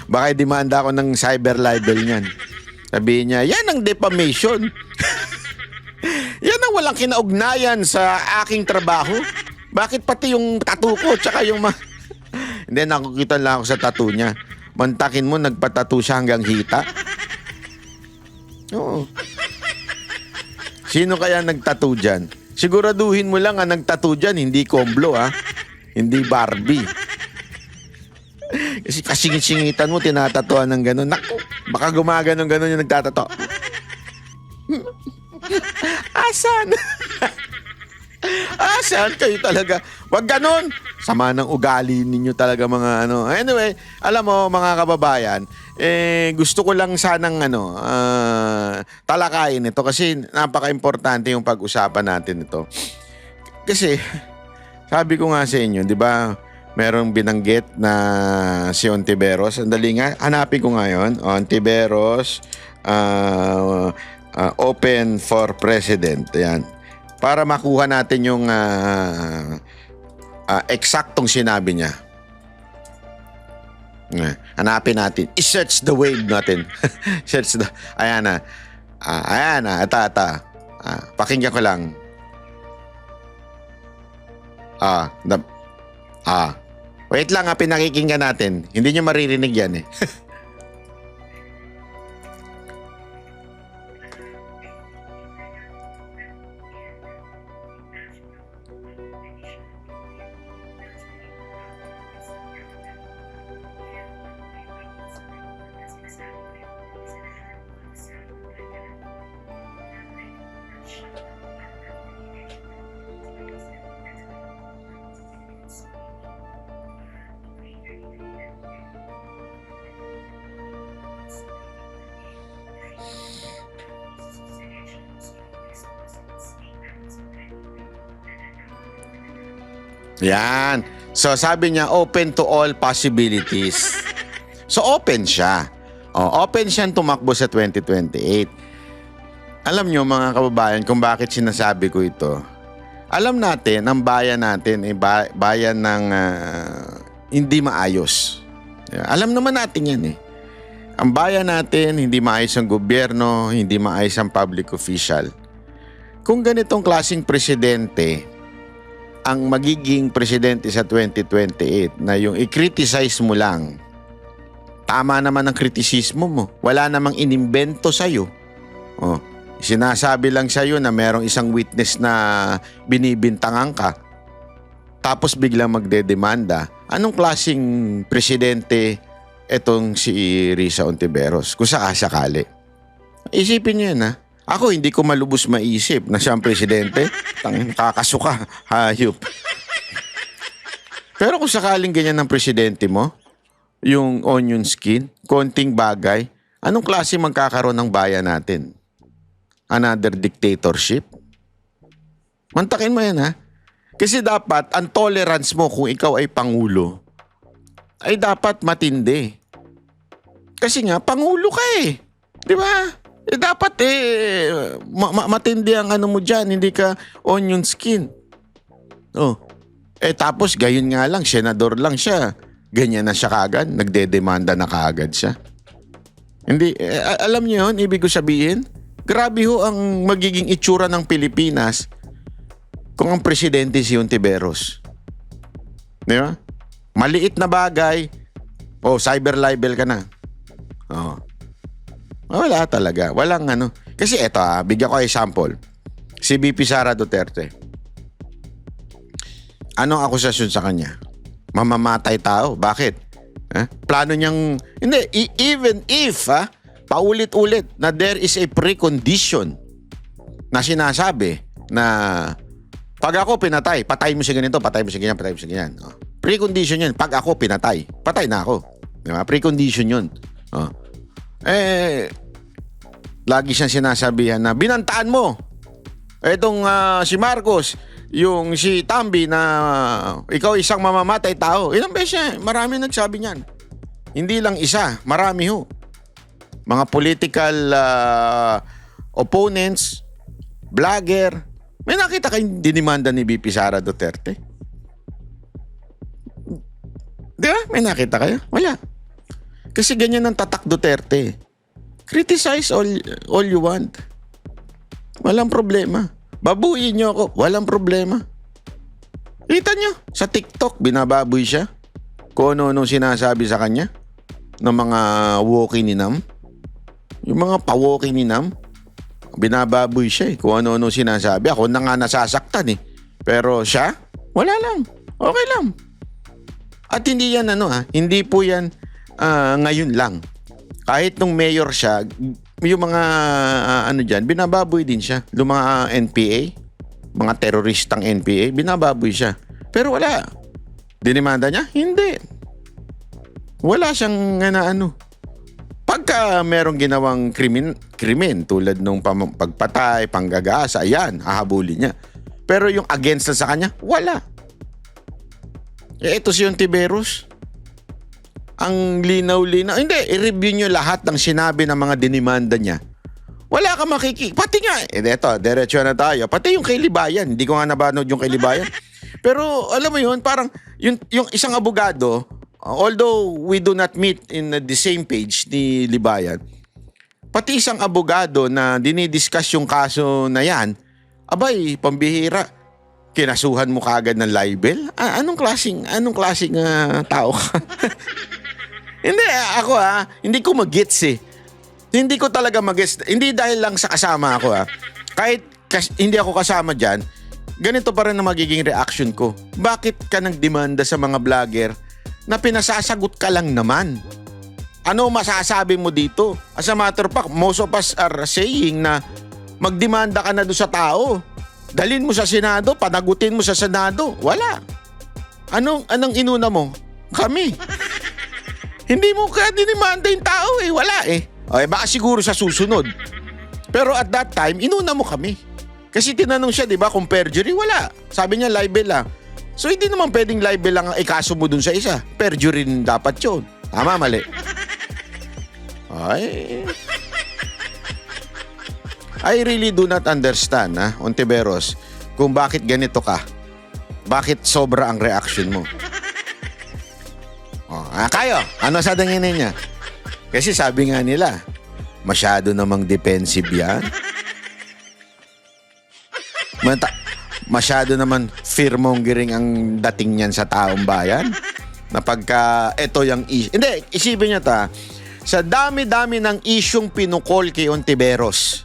baka demanda ako ng cyber libel niyan. Sabihin niya, yan ang defamation. Yan ang walang kinaugnayan sa aking trabaho. Bakit pati yung tattoo ko tsaka yung Hindi, nakukita lang ako sa tattoo niya. Mantakin mo, nagpatattoo siya hanggang hita. Oo. Sino kaya nagtattoo dyan? Siguraduhin mo lang ang nagtattoo dyan, hindi Comblo ha. Hindi Barbie. Kasi kasingit-singitan mo, tinatatuan ng gano'n. Naku, baka gumaganon-ganon yung nagtatato. Asan? Asan kayo talaga? Wag ganon. Sama ng ugali ninyo talaga mga Anyway, alam mo mga kababayan, gusto ko lang sanang talakayin ito kasi napaka-importante yung pag-usapan natin ito. Kasi sabi ko nga sa inyo, di ba? Merong binanggit na si Ontiveros. Andali nga, hanapin ko ngayon. Ontiveros, open for president. Ayan. Para makuha natin yung eksaktong sinabi niya. Hanapin natin. I-search the wave natin. Search the... Ayan na. Ayan na. Ata. Pakinggan ko lang. Wait lang pinakikinggan natin. Hindi nyo maririnig yan eh. Yan. So sabi niya open to all possibilities. So open siya. Open siyang tumakbo sa 2028. Alam niyo mga kababayan kung bakit sinasabi ko ito. Alam natin, ang bayan natin ay bayan ng hindi maayos. Alam naman natin yan eh. Ang bayan natin, hindi maayos ang gobyerno, hindi maayos ang public official. Kung ganitong klaseng presidente ang magiging presidente sa 2028 na yung i-criticize mo lang, tama naman ang kritisismo mo. Wala namang inimbento sa'yo. Sinasabi lang sa'yo na merong isang witness na binibintangan ka, tapos biglang magdedemanda. anong klaseng presidente etong si Risa Ontiveros kung sakasakali. Isipin niyo yan, ha? Ako, hindi ko malubos maisip na siya ang presidente. Kakasuka, hayop. Pero kung sakaling ganyan ng presidente mo, yung onion skin, konting bagay, anong klase magkakaroon ng bayan natin? Another dictatorship? Mantakin mo yan, ha? Kasi dapat, ang tolerance mo kung ikaw ay pangulo, ay dapat matindi. Kasi nga, pangulo ka eh. Di ba? Dapat matindi ang ano mo dyan, hindi ka onion skin. Oh. Tapos gayon nga lang, senador lang siya. Ganyan na siya kaagad, nagdedemanda na kaagad siya. Hindi, alam niyo yun, ibig ko sabihin, grabe ho ang magiging itsura ng Pilipinas kung ang presidente si Ontiveros. Di ba? Maliit na bagay, cyber libel ka na. Oh. Wala talaga. Walang ano. Kasi eto bigyan ko example. Si VP Sara Duterte. Anong akusasyon sa kanya? Mamamatay tao. Bakit? Plano niyang... Hindi, even if, paulit-ulit na there is a precondition na sinasabi na pag ako pinatay, patay mo si ganito, patay mo si ganyan, patay mo si ganyan. Oh. Precondition yun. Pag ako pinatay, patay na ako. Diba? Precondition yun. Oh. Lagi siyang sinasabihan na binantaan mo. Etong si Marcos, yung si Tambi na ikaw isang mamamatay tao. Ilang beses siya, marami nagsabi niyan. Hindi lang isa, marami ho. Mga political opponents, vlogger. May nakita kayong dinimanda ni VP Sara Duterte? Di ba? May nakita kayo? Wala. Kasi ganyan ang tatak Duterte. Criticize all you want. Walang problema. Babuyin niyo ako. Walang problema. Kita niyo, sa TikTok, binababoy siya. Kung ano-ano sinasabi sa kanya ng mga walking ninam. Yung mga pa-walking ninam, binababoy siya eh. Kung ano-ano sinasabi. Ako na nga nasasaktan eh. Pero siya, wala lang. Okay lang. At hindi yan hindi po yan ngayon lang. Kahit nung mayor siya, yung mga dyan, binababoy din siya. Yung mga NPA, mga teroristang NPA, binababoy siya. Pero wala. Dinimanda niya? Hindi. Wala siyang Pagka merong ginawang krimen tulad nung pagpatay, panggagasa, yan, hahabulin niya. Pero yung against na sa kanya, wala. Ito si Ontiveros. Ang linaw-linaw. Hindi, i-review nyo lahat ng sinabi ng mga dinimanda niya. Wala ka Pati nga, eto, diretso na tayo. Pati yung kay Libayan. Hindi ko nga nabanood yung kay Libayan. Pero alam mo yun, parang yung isang abogado, although we do not meet in the same page ni Libayan, pati isang abogado na dinidiscuss yung kaso na yan, abay, pambihira. Kinasuhan mo kaagad ng libel? Anong klaseng tao ka? Hindi, ako hindi ko mag-gets eh. Hindi ko talaga mag-gets. Hindi dahil lang sa kasama ako Kahit hindi ako kasama dyan, ganito pa rin ang magiging reaction ko. Bakit ka nagdemanda sa mga vlogger na pinasasagot ka lang naman? Ano masasabi mo dito? As a matter of fact, most of us are saying na magdemanda ka na doon sa tao. Dalhin mo sa Senado, panagutin mo sa Senado. Wala. Anong inuna mo? Kami. Hindi mo kaya dinimanda yung tao eh. Wala eh. Baka siguro sa susunod. Pero at that time, inuna mo kami. Kasi tinanong siya, di ba, kung perjury, wala. Sabi niya, libel lang. So hindi naman pwedeng libel lang ang ikaso mo dun sa isa. Perjury rin dapat yun. Tama, mali. I really do not understand, Ontiveros, kung bakit ganito ka. Bakit sobra ang reaction mo. Kayo, ano sa tingin niya? Kasi sabi nga nila, masyado namang defensive yan. Masyado naman fear-mongering ang dating niyan sa taong bayan. Na pagka ito yung issue. Hindi, isipin niyo sa dami-dami ng isyong pinukol kay Ontiveros,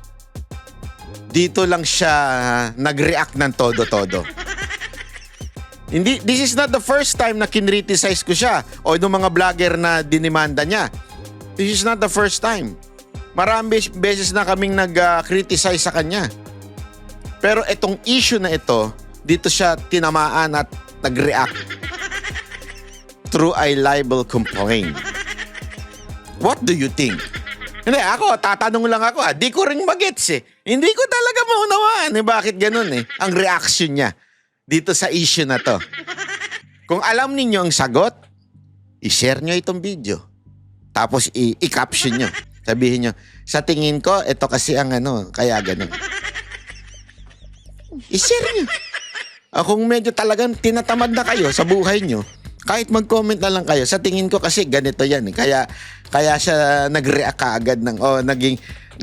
dito lang siya nag-react ng todo-todo. Hindi, this is not the first time na kinriticize ko siya o yung mga vlogger na dinimanda niya. This is not the first time. Maraming beses na kaming nag-criticize sa kanya. Pero itong issue na ito, dito siya tinamaan at nag-react through a libel complaint. What do you think? Hindi, ako, tatanong lang ako. Di ko rin magets eh. Hindi ko talaga maunawaan eh. Bakit ganun eh? Ang reaction niya dito sa issue na to. Kung alam ninyo ang sagot, i-share nyo itong video. Tapos i-caption nyo. Sabihin nyo, sa tingin ko, ito kasi ang kaya ganun. I-share nyo. Kung medyo talagang tinatamad na kayo sa buhay nyo, kahit mag-comment na lang kayo, sa tingin ko kasi ganito yan. Kaya siya nag-react kaagad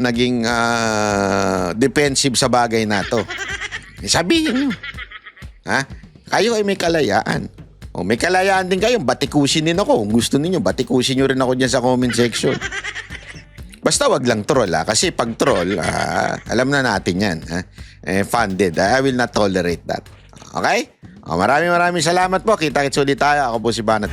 naging defensive sa bagay na to. Sabihin nyo. Ha? Kayo ay may kalayaan. O may kalayaan din kayo, batikusin din ako. Kung gusto niyo, batikusin nyo rin ako dyan sa comment section. Basta wag lang troll kasi pag troll, alam na natin yan. Funded. I will not tolerate that. Okay? Maraming salamat po. Kita-kits ulit tayo. Ako po si Banat.